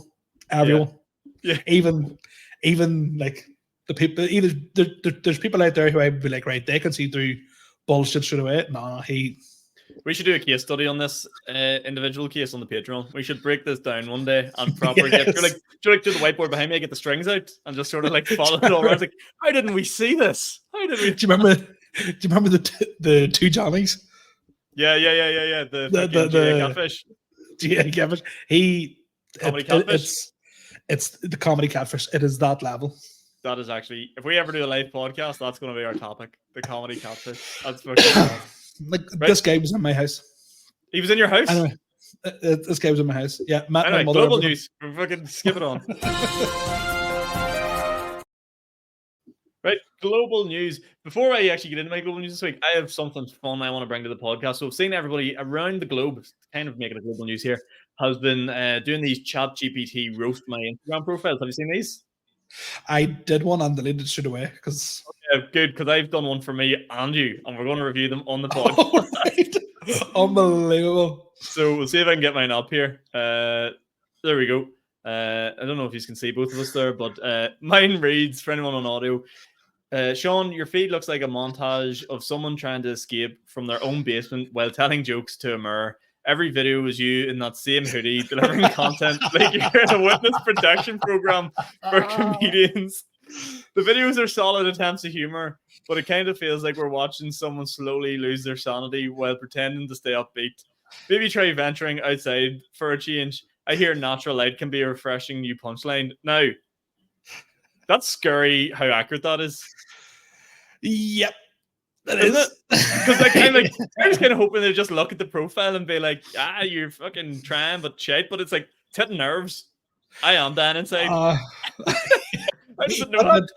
Yeah. Even like the people. There's people out there who I would be like, right, they can see through bullshit straight away. No, we should do a case study on this individual case on the Patreon. We should break this down one day and properly get do the whiteboard behind me, get the strings out, and just sort of like follow it all around. It's like, how didn't we see this? How did we? Do you remember the two Johnnies? Yeah. The catfish. GA catfish. Comedy catfish. It's the comedy catfish. It is that level. That is actually, if we ever do a live podcast, that's going to be our topic. The comedy catfish. That's fucking like, right? This guy was in my house. He was in your house? Anyway, this guy was in my house. Yeah. Anyway, global news. We're fucking skip it on. Right, global news. Before I actually get into my global news this week, I have something fun I want to bring to the podcast. So I've seen everybody around the globe, kind of making a global news here, has been doing these ChatGPT roast my Instagram profiles. Have you seen these? I did one and deleted it straight away, because good, because I've done one for me and you, and we're going to review them on the podcast. Oh, right. Unbelievable. So we'll see if I can get mine up here. There we go. I don't know if you can see both of us there, but mine reads, for anyone on audio, Sean, your feed looks like a montage of someone trying to escape from their own basement while telling jokes to a mirror. Every video is you in that same hoodie delivering content like you're in a witness protection program for comedians. The videos are solid attempts at humor, but it kind of feels like we're watching someone slowly lose their sanity while pretending to stay upbeat. Maybe try venturing outside for a change. I hear natural light can be a refreshing new punchline. Now, that's scary how accurate that is. Yep. Isn't it? Because I was kind of hoping they'd just look at the profile and be like, you're fucking trying, but shit. But it's like, it's hitting nerves. I am down inside. I didn't know that.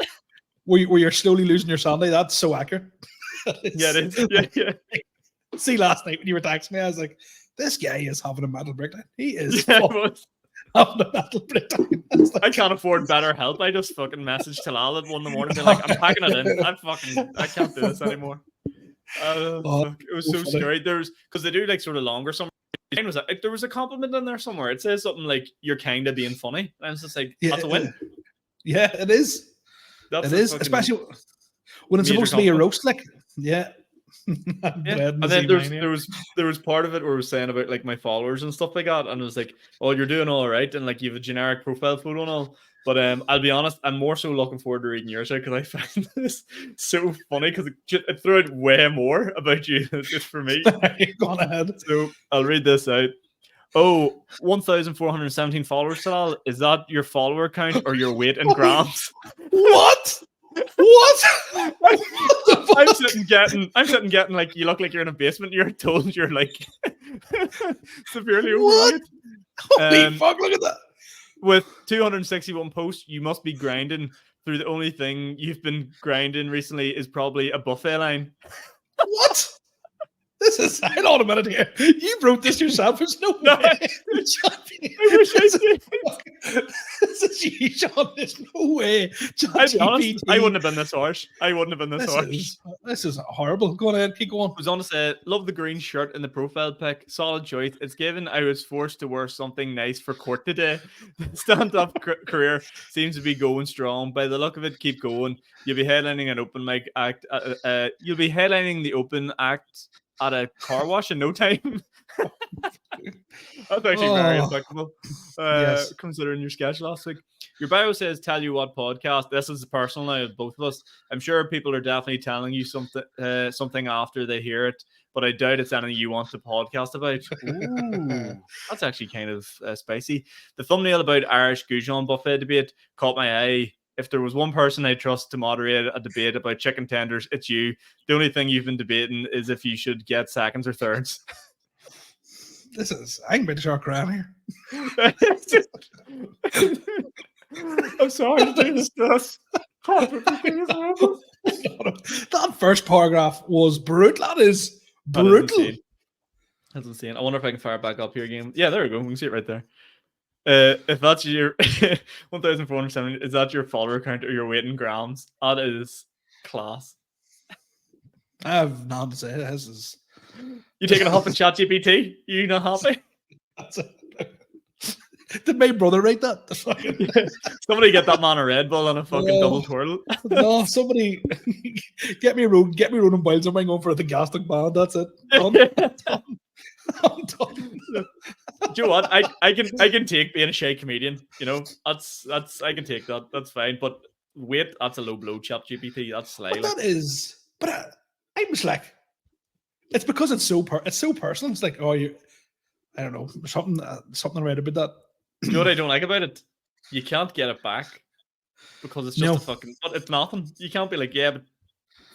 Where you're slowly losing your sanity. That's so accurate. Yeah, it is. Yeah. See, last night when you were texting me, I was like, this guy is having a mental breakdown. He is having a mental breakdown. I can't afford better help. I just fucking messaged Talal at 1 in the morning, being like, I'm packing it in. I can't do this anymore. It was so scary. Because they do like sort of longer some. There was a compliment in there somewhere. It says something like, you're kind of being funny. And I was just like, that's a win. Yeah, it is. It is, especially when it's supposed to be a roast. Like, yeah. And then there was part of it where it was saying about like my followers and stuff like that, and it was like, oh, you're doing all right, and like you have a generic profile photo and all. But I'll be honest, I'm more so looking forward to reading yours out, because I find this so funny, because it threw out way more about you than it did for me. Go on ahead. So I'll read this out. Oh, 1,417 followers, Talal. Is that your follower count or your weight in grams? What? I'm sitting getting like, you look like you're in a basement. You're told you're like severely overweight. Holy fuck! Look at that. With 261 posts, you must be grinding through the only thing you've been grinding recently is probably a buffet line. What? This is, hang on a minute here. You wrote this yourself. There's no No, way. I wish I did. This is you, Sean. There's no way. I'll be honest, ChatGPT. I wouldn't have been this harsh. This is horrible. Go ahead, keep going. I was on to say, love the green shirt in the profile pic. Solid choice. It's given I was forced to wear something nice for court today. Stand-up career seems to be going strong. By the look of it, keep going. You'll be headlining an open mic act. You'll be headlining the open act at a car wash in no time. That's actually very applicable. Yes. Considering your sketch last week. Your bio says, tell you what podcast. This is personal now, both of us. I'm sure people are definitely telling you something after they hear it, but I doubt it's anything you want to podcast about. Ooh, that's actually kind of spicy. The thumbnail about Irish Goujon buffet debate caught my eye. If there was one person I trust to moderate a debate about chicken tenders, it's you. The only thing you've been debating is if you should get seconds or thirds. I'm ready to start crying here. I'm sorry to do this to us. That first paragraph was brutal. That is brutal. That's insane. I wonder if I can fire it back up here again. Yeah, there we go. We can see it right there. If that's your 1,470, is that your follower count or your weight in grams? That is class. I have nothing to say. This is. You taking a huff in ChatGPT? You not happy? Did my brother write that? Somebody get that man a Red Bull and a fucking double twirl. No, somebody get me a road and boil something going for the gastic band. That's it. Done. I'm done. Do you know what? I can take being a shy comedian. You know, that's I can take that. That's fine. But wait, that's a low blow. ChatGPT. That's sly. But that is. But I was like, it's because it's so personal. It's like, oh, I don't know, something I read about that. Do you know what I don't like about it? You can't get it back because it's just a fucking. But it's nothing. You can't be like, yeah, but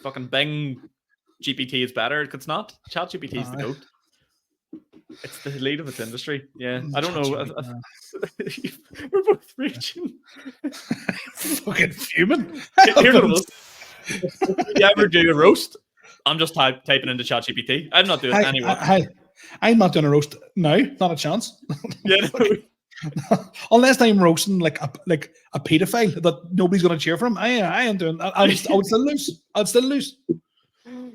fucking Bing GPT is better. It's not. ChatGPT is the goat. It's the lead of its industry. Yeah, I don't know. We're both reaching. Fucking fuming. Here's what it is. If you ever do a roast, I'm just typing into ChatGPT. I'm not doing any work. I'm not doing a roast now. Not a chance. Yeah, no. Unless I'm roasting like a pedophile that nobody's going to cheer for him. I ain't doing. I would still lose. I'd still lose.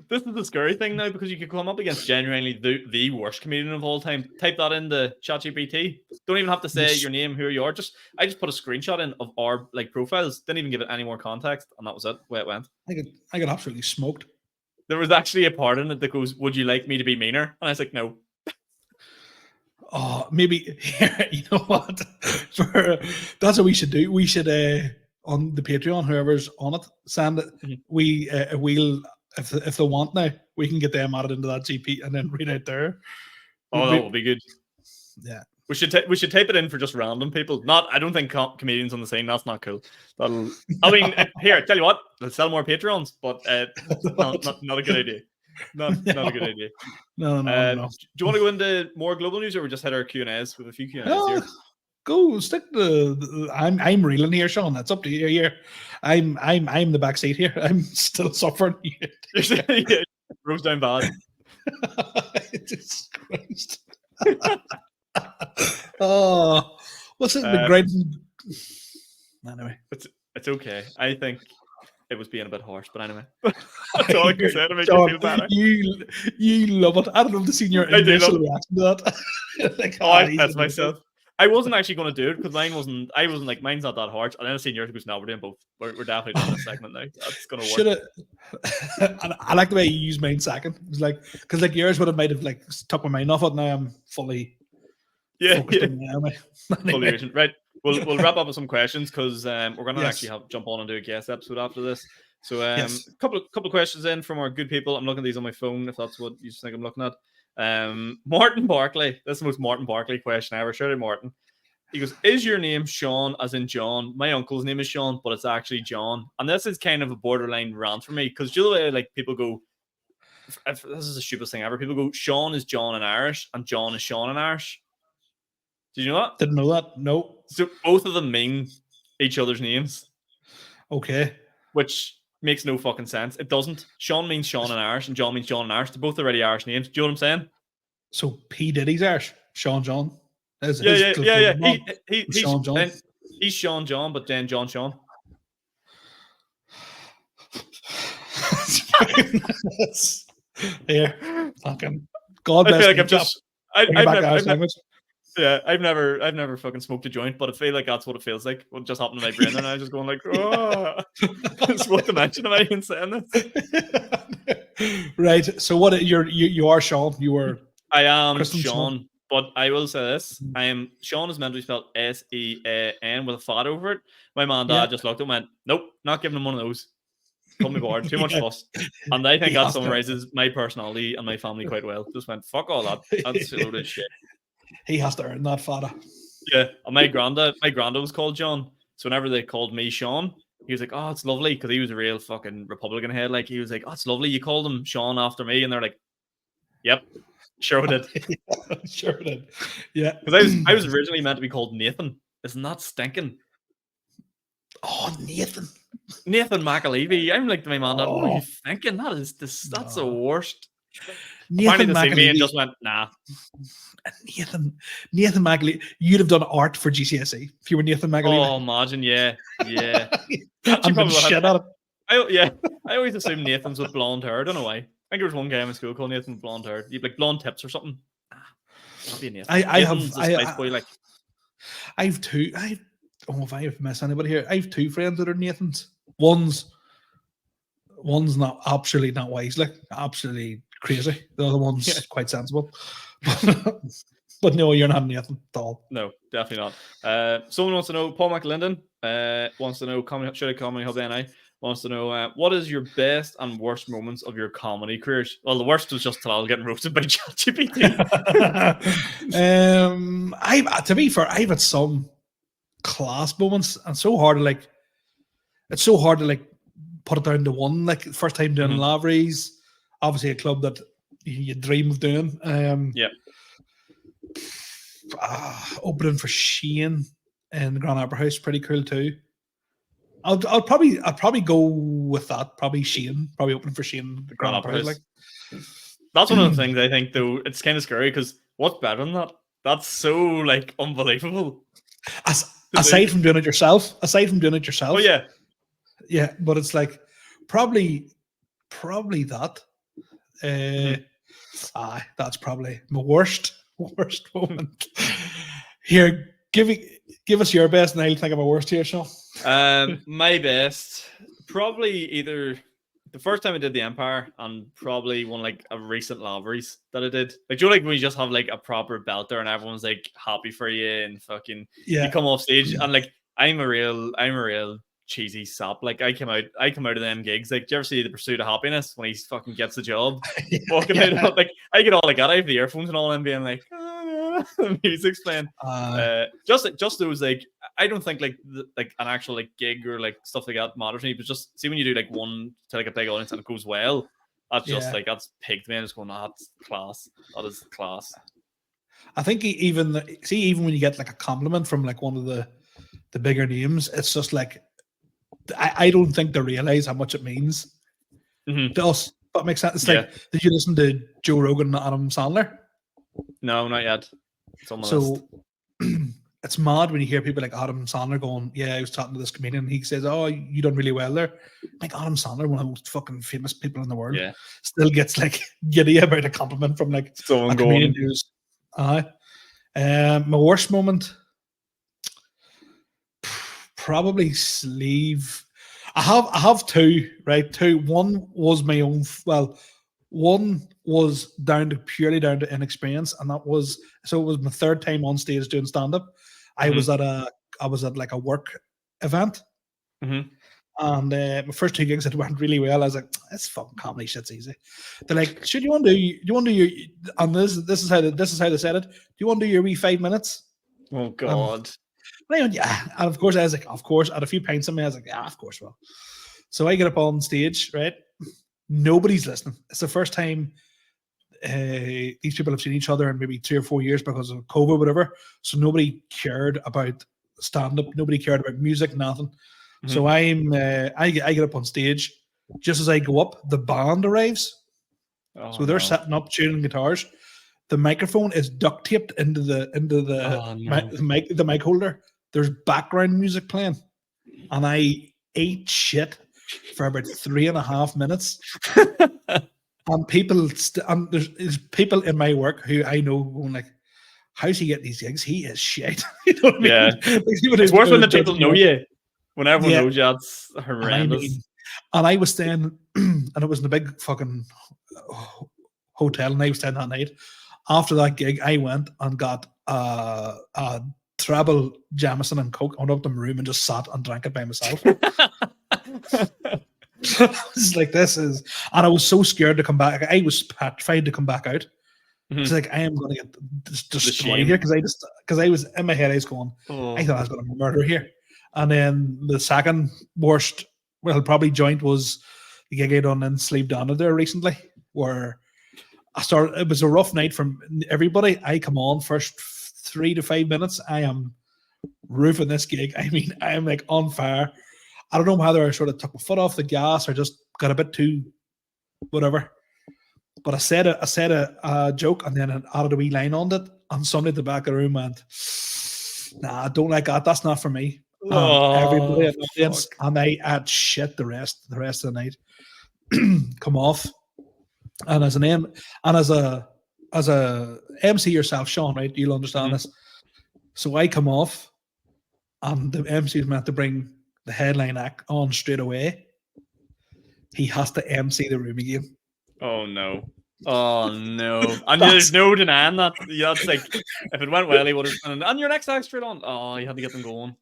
This is the scary thing now because you could come up against genuinely the worst comedian of all time. Type that into ChatGPT. Don't even have to say your name, who you are. I just put a screenshot in of our like profiles. Didn't even give it any more context, and that was it. Way it went. I got absolutely smoked. There was actually a part in it that goes, "Would you like me to be meaner?" And I was like, "No." Oh, maybe you know what? That's what we should do. We should on the Patreon, whoever's on it, send it. Mm-hmm. We'll if they want now, we can get them added into that GP and then read out there. Oh, that will be good. Yeah. We should type it in for just random people. I don't think comedians on the scene. That's not cool. Here, tell you what, let's sell more Patreons, but not a good idea. Not a good idea. No. Do you want to go into more global news, or we just had our Q&As with a few Q&As here? Go stick the. I'm reeling here, Sean. That's up to you here. I'm the back seat here. I'm still suffering. Yeah, rose down bad. Jesus Christ. Oh, what's it? The great. Anyway, it's okay. I think it was being a bit harsh, but anyway, that's all I can say to make you feel better. You love it. I don't know the senior initial reaction to that. Like, I pissed myself. I wasn't actually going to do it because mine wasn't. I wasn't like mine's not that harsh. And then a senior goes, "No, we're doing both. We're definitely doing this segment now. That's going to work." I like the way you use mine second. It was like because like yours would have might have like took my mind off it. Now I'm fully. Focused on anyway. Right. We'll wrap up with some questions because we're going to actually jump on and do a guest episode after this. So couple of questions in from our good people. I'm looking at these on my phone if that's what you think I'm looking at. Martin Barkley. This is the most Martin Barkley question ever. Shout out Martin. He goes, "Is your name Sean as in John? My uncle's name is Sean, but it's actually John." And this is kind of a borderline rant for me because you know the way like people go, this is the stupidest thing ever. People go, Sean is John in Irish and John is Sean in Irish. Did you know that? Didn't know that. No. So both of them mean each other's names. Okay. which makes no fucking sense. It doesn't. Sean means Sean in Irish, and John means John in Irish. They're both already Irish names. Do you know what I'm saying? So P. Diddy's Irish. Sean John. Yeah. Sean John. He's Sean John, but then John Sean. Yeah. Fucking God I bless feel like me. I'm just. I've never fucking smoked a joint, but I feel like that's what it feels like. What just happened to my brain, and I was just going like, oh, what dimension am I even saying this? Right. So what? You are Sean. You were. I am Kristen Sean, but I will say this: Sean is meant to be spelled Sean with a fat over it. My mom and dad just looked at me and went, "Nope, not giving him one of those. Cut me bored. Too much fuss." And I think that summarizes my personality and my family quite well. Just went, "Fuck all that. That's a load of shit." He has to earn that fada. Yeah, and my granddad was called John. So whenever they called me Sean, he was like, "Oh, it's lovely," because he was a real fucking Republican head. Like he was like, "Oh, it's lovely. You called him Sean after me," and they're like, "Yep, sure did." Sure did. Yeah, because I was originally meant to be called Nathan. Isn't that stinking? Oh, Nathan McAleavey. I'm like to my man. Oh. What are you thinking? That's the worst. Nathan McAleavey me and McAleavey. just went, nah. Nathan McAleavey. You'd have done art for GCSE if you were Nathan McAleavey. Oh, imagine, yeah. I'm been shit at it. I always assume Nathan's with blonde hair. I don't know why. I think there was one guy in school called Nathan with blonde hair. You'd like blonde tips or something. I'll be a Nathan. I have two. If I have missed anybody here, I have two friends that are Nathans. One's not absolutely not wise, like absolutely crazy. The other one's quite sensible. But no, you're not Nathan at all. No, definitely not. Someone wants to know, Paul McLinden wants to know, should a comedy hub NI? Wants to know, what is your best and worst moments of your comedy careers? Well, the worst was just Talal getting roasted by ChatGPT. To be fair, I've had some class moments, and it's so hard to put it down to one. Like first time doing Aleavey, obviously a club that you dream of doing. Opening for Shane in the Grand Opera House, pretty cool too. I'll probably go with that. Probably Shane. Probably opening for Shane the Grand Opera House. Like that's one of the things I think though. It's kind of scary because what's better than that? That's so like unbelievable. Aside from doing it yourself. Oh yeah. Yeah, but it's like probably that. That's probably my worst moment. Here, give us your best, and I'll think of a worst here, Sean. My best, probably either the first time I did the Empire, and probably one like a recent Aleavey that I did. Like, do you know, like when you just have like a proper belter and everyone's like happy for you and fucking you come off stage and like I'm a real cheesy sap. Like I come out of them gigs. Like, do you ever see The Pursuit of Happiness when he fucking gets the job? Walking out, like I get all like that. I have the earphones and all, and being like, the music's playing. Just those like I don't think like an actual like gig or like stuff like that matters to me. But just see when you do like one to like a big audience and it goes well. That's just like that's picked me. I'm just going, that's class. That is class. I think even when you get like a compliment from like one of the bigger names, it's just like I don't think they realize how much it means to us. That makes sense. It's like, did you listen to Joe Rogan and Adam Sandler? No, not yet. It's mad when you hear people like Adam Sandler going, "Yeah, I was talking to this comedian." And he says, "Oh, you done really well there." Like Adam Sandler, one of the most fucking famous people in the world, still gets like giddy about a compliment from like someone a comedian who's. My worst moment. Probably sleeve. I have two, right? Two. One was my own. Well, one was purely down to inexperience, and it was my third time on stage doing stand up. I was at like a work event, and my first two gigs it went really well. I was like, "This fucking comedy shit's easy." They're like, "Should you want to do your?" And this is how they said it. Do you want to do your wee 5 minutes? Oh God. And of course I was like, of course. I had a few pints in me. I was like, yeah, of course, well. So I get up on stage, right? Nobody's listening. It's the first time these people have seen each other in maybe 3 or 4 years because of COVID, whatever. So nobody cared about stand-up. Nobody cared about music, nothing. So I get up on stage. Just as I go up, the band arrives. So they're setting up, tuning guitars. The microphone is duct taped into the mic holder. There's background music playing, and I ate shit for about 3.5 minutes. And there's people in my work who I know going like, how's he get these gigs? He is shit. You know what I mean? Yeah. It's worse when the people know you. When everyone knows you, that's horrendous. And I was staying, and it was in a big fucking hotel, and I was staying that night. After that gig, I went and got a treble Jameson and Coke, went up to my room and just sat and drank it by myself. I was like, and I was so scared to come back. I was petrified to come back out. It's like, I am going to get destroyed here because I was in my head, I was going, I thought I was going to murder here. And then the second worst, probably joint was the gig I done in Sleep Down there recently, where it was a rough night from everybody. I come on first 3 to 5 minutes. I am roofing this gig. I mean, I am like on fire. I don't know whether I sort of took my foot off the gas or just got a bit too whatever. But I said a joke and then I added a wee line on it, and somebody at the back of the room went, "Nah, I don't like that. That's not for me." Everybody at the audience, and I had shit the rest of the night. Come off, and as a MC yourself, Sean, right? You'll understand this. So I come off, and the MC is meant to bring the headline act on straight away. He has to MC the room again. Oh no. And there's no denying that. That's like, if it went well, he would have. And your next act straight on. Oh, you had to get them going.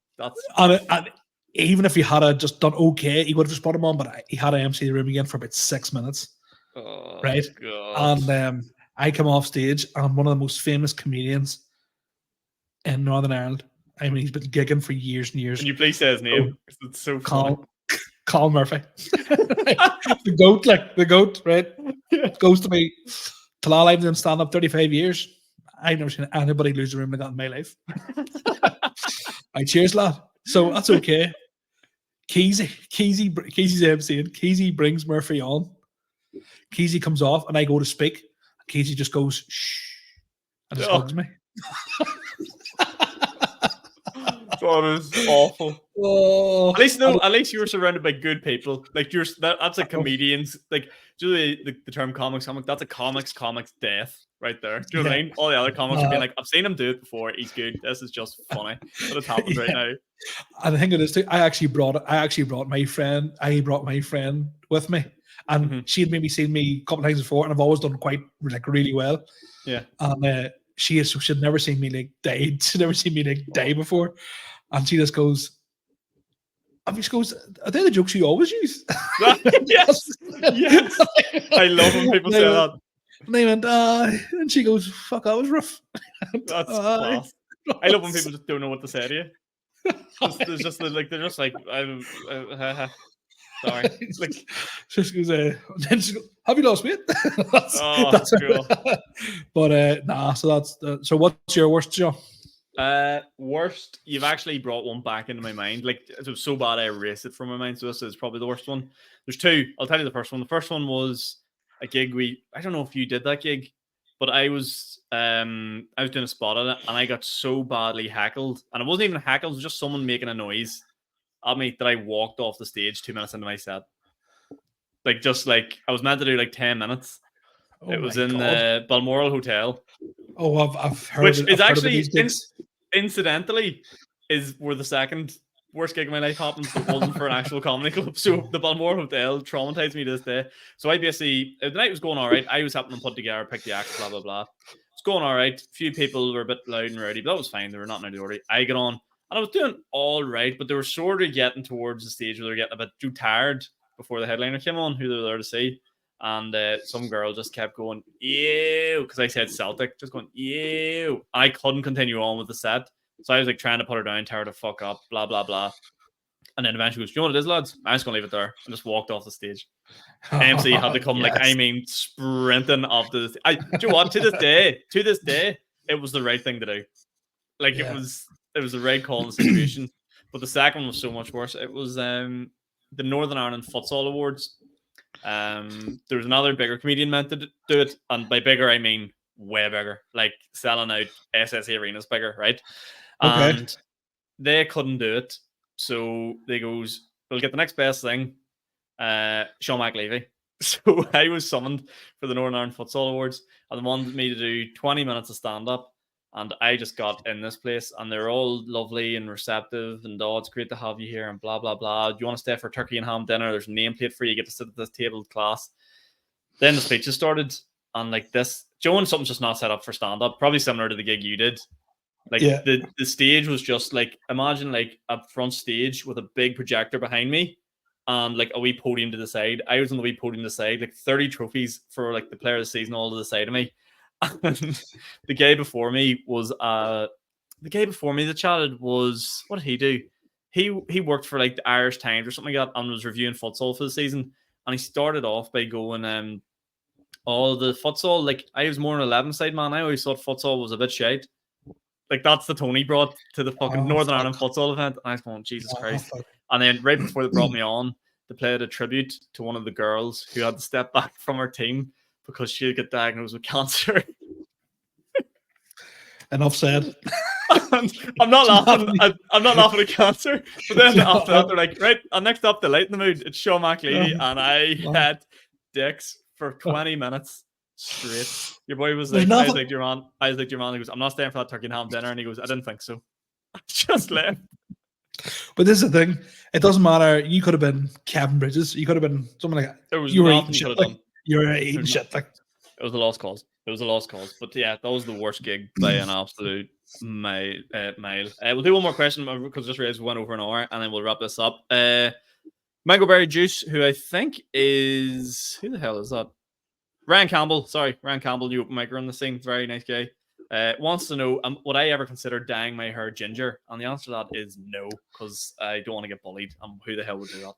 And even if he had just done okay, he would have just brought him on. But he had to MC the room again for about 6 minutes. Right? God. And I come off stage, and I'm one of the most famous comedians in Northern Ireland. I mean, he's been gigging for years and years. Can you please say his name? It's so funny. Colin Murphy. the goat, right? Yeah. Goes to me. Talal, I've been stand up 35 years. I've never seen anybody lose a room like that in my life. Cheers, lad. So that's okay. Keezy's MCing. Keezy brings Murphy on. Keezy comes off, and I go to speak. Keezy just goes, shh, and just hugs me. That is awful. At least you were surrounded by good people. Like that's like comedians. Like, do you know the term comics? That's a comics death right there. Do you know what I mean? All the other comics are being like, I've seen him do it before. He's good. This is just funny. But it's happened right now. And the thing is too, I actually brought my friend. I brought my friend with me, and she had maybe seen me a couple times before, and I've always done quite really well. Yeah. And she'd never seen me like die. She'd never seen me like die before. And she just goes, are they the jokes you always use? Yes. I love when people say that. And they went, and she goes, fuck, that was rough. That's class. I love when people just don't know what to say to you. They're just like, sorry. Like, she goes, then she goes, have you lost weight? that's cool. But so what's your worst, Joe? Worst, you've actually brought one back into my mind. Like, it was so bad I erased it from my mind, so this is probably the worst one. There's two. I'll tell you the first one. The first one was a gig I don't know if you did that gig, but I was doing a spot on it, and I got so badly heckled, and it wasn't even a heckle, it was just someone making a noise at me that I walked off the stage 2 minutes into my set. Like, I was meant to do like 10 minutes. It was in the Balmoral Hotel. Oh, I've heard. Which is actually, incidentally, where the second worst gig of my life happened. It wasn't for an actual comedy club. So the Balmoral Hotel traumatized me to this day. So I basically, the night was going all right. I was helping them put together, pick the acts, blah, blah, blah. It's going all right. A few people were a bit loud and rowdy, but that was fine. They were not out of the order. I got on, and I was doing all right, but they were sort of getting towards the stage where they were getting a bit too tired before the headliner came on, who they were there to see. And some girl just kept going, ew, because I said Celtic, just going, ew. I couldn't continue on with the set. So I was like trying to put her down, tell her to fuck up, blah, blah, blah. And then eventually goes, you know what it is, lads? I'm just going to leave it there. And just walked off the stage. MC had to come, sprinting off the stage. Do you know what? To this day, it was the right thing to do. Like, it was the right call in the situation. But the second one was so much worse. It was the Northern Ireland Futsal Awards. There was another bigger comedian meant to do it, and by bigger I mean way bigger, like selling out SSE arenas bigger, right? Okay. And they couldn't do it, so they goes, "We'll get the next best thing, Sean Aleavey." So I was summoned for the Northern Ireland Futsal Awards, and they wanted me to do 20 minutes of stand up. And I just got in this place, and they're all lovely and receptive, and oh, it's great to have you here, and blah blah blah. Do you want to stay for turkey and ham dinner? There's a nameplate for you. You get to sit at this table with class. Then the speeches started, and like this, Joe, and something's just not set up for stand up. Probably similar to the gig you did. Like the stage was just like, imagine like a front stage with a big projector behind me, and like a wee podium to the side. I was on the wee podium to the side, like 30 trophies for like the player of the season all to the side of me. And the guy before me was the chatted was, what did he do? He worked for like the Irish Times or something like that, and was reviewing futsal for the season. And he started off by going, the futsal, like I was more an 11-side man. I always thought futsal was a bit shite. Like that's the tone he brought to the fucking Northern Ireland futsal event. And I was going, Jesus Christ. And then right before they brought me on, they played a tribute to one of the girls who had to step back from her team because she got diagnosed with cancer. Enough said. I'm not laughing. I'm not laughing at cancer. But then after that, they're like, right, and next up, the light in the mood. It's Sean Aleavey, and I had dicks for 20 minutes straight. Your boy was like, I was like, your man. He goes, I'm not staying for that turkey and ham dinner. And he goes, I didn't think so. I just left. But this is the thing. It doesn't matter. You could have been Kevin Bridges. You could have been something like that. You were eating shit. You were eating shit. Like it was a lost cause. But yeah, that was the worst gig by an absolute mile. We'll do one more question because just realized we went over an hour, and then we'll wrap this up. Mango Berry Juice, who I think is, who the hell is that? Ryan Campbell. Sorry, Ryan Campbell, new open micer on the scene. Very nice guy. Wants to know, would I ever consider dyeing my hair ginger? And the answer to that is no, because I don't want to get bullied. Who the hell would do that?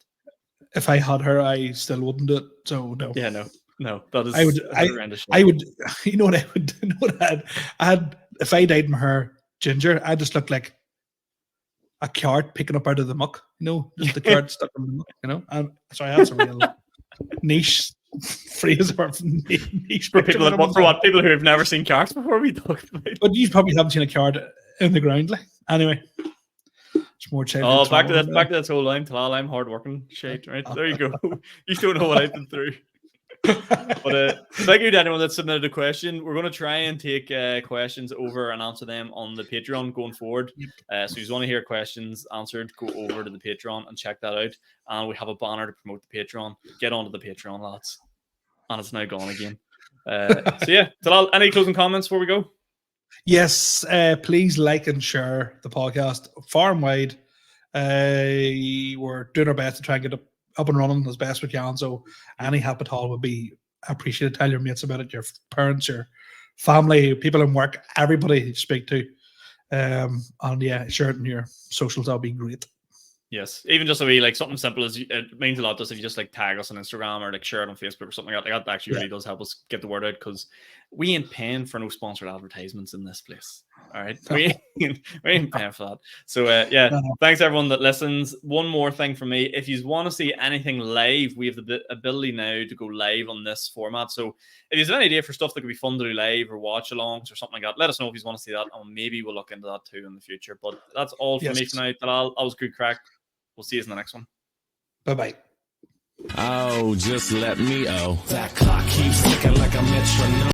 If I had her, I still wouldn't do it. So no. Yeah, no. That is. I would. You know what I would? You know what I'd if I dyed my hair ginger, I'd just look like a carrot picking up out of the muck. You know, just the carrot stuck in the muck. You know. Sorry, that's a real niche phrase apart from niche for people people who have never seen carrots before. We talked about. But you probably haven't seen a carrot in the ground, like anyway. It's more child. Oh, back to that whole line, Talal. I'm hardworking. Shit, right there you go. You don't know what I've been through. But thank you to anyone that submitted a question. We're going to try and take questions over and answer them on the Patreon going forward. So if you want to hear questions answered, go over to the Patreon and check that out. And we have a banner to promote the Patreon. Get onto the Patreon, lads. And it's now gone again. So yeah, Talal, any closing comments before we go? Yes, please like and share the podcast far and wide. We're doing our best to try and get up and running as best we can. So any help at all would be appreciated. Tell your mates about it, your parents, your family, people in work, everybody you speak to. And yeah, share it in your socials. That'll be great. Yes, even just a wee, like something simple as it means a lot to us if you just like tag us on Instagram or like share it on Facebook or something like that. Like that actually really does help us get the word out because we ain't paying for no sponsored advertisements in this place. All right, we ain't paying for that. So thanks everyone that listens. One more thing from me: if you want to see anything live, we have the ability now to go live on this format. So if you have any idea for stuff that could be fun to do live or watch alongs or something like that, let us know if you want to see that, and maybe we'll look into that too in the future. But that's all from me for now. That was good crack. We'll see you in the next one. Bye-bye. Oh, just let me, that clock keeps ticking like a metronome.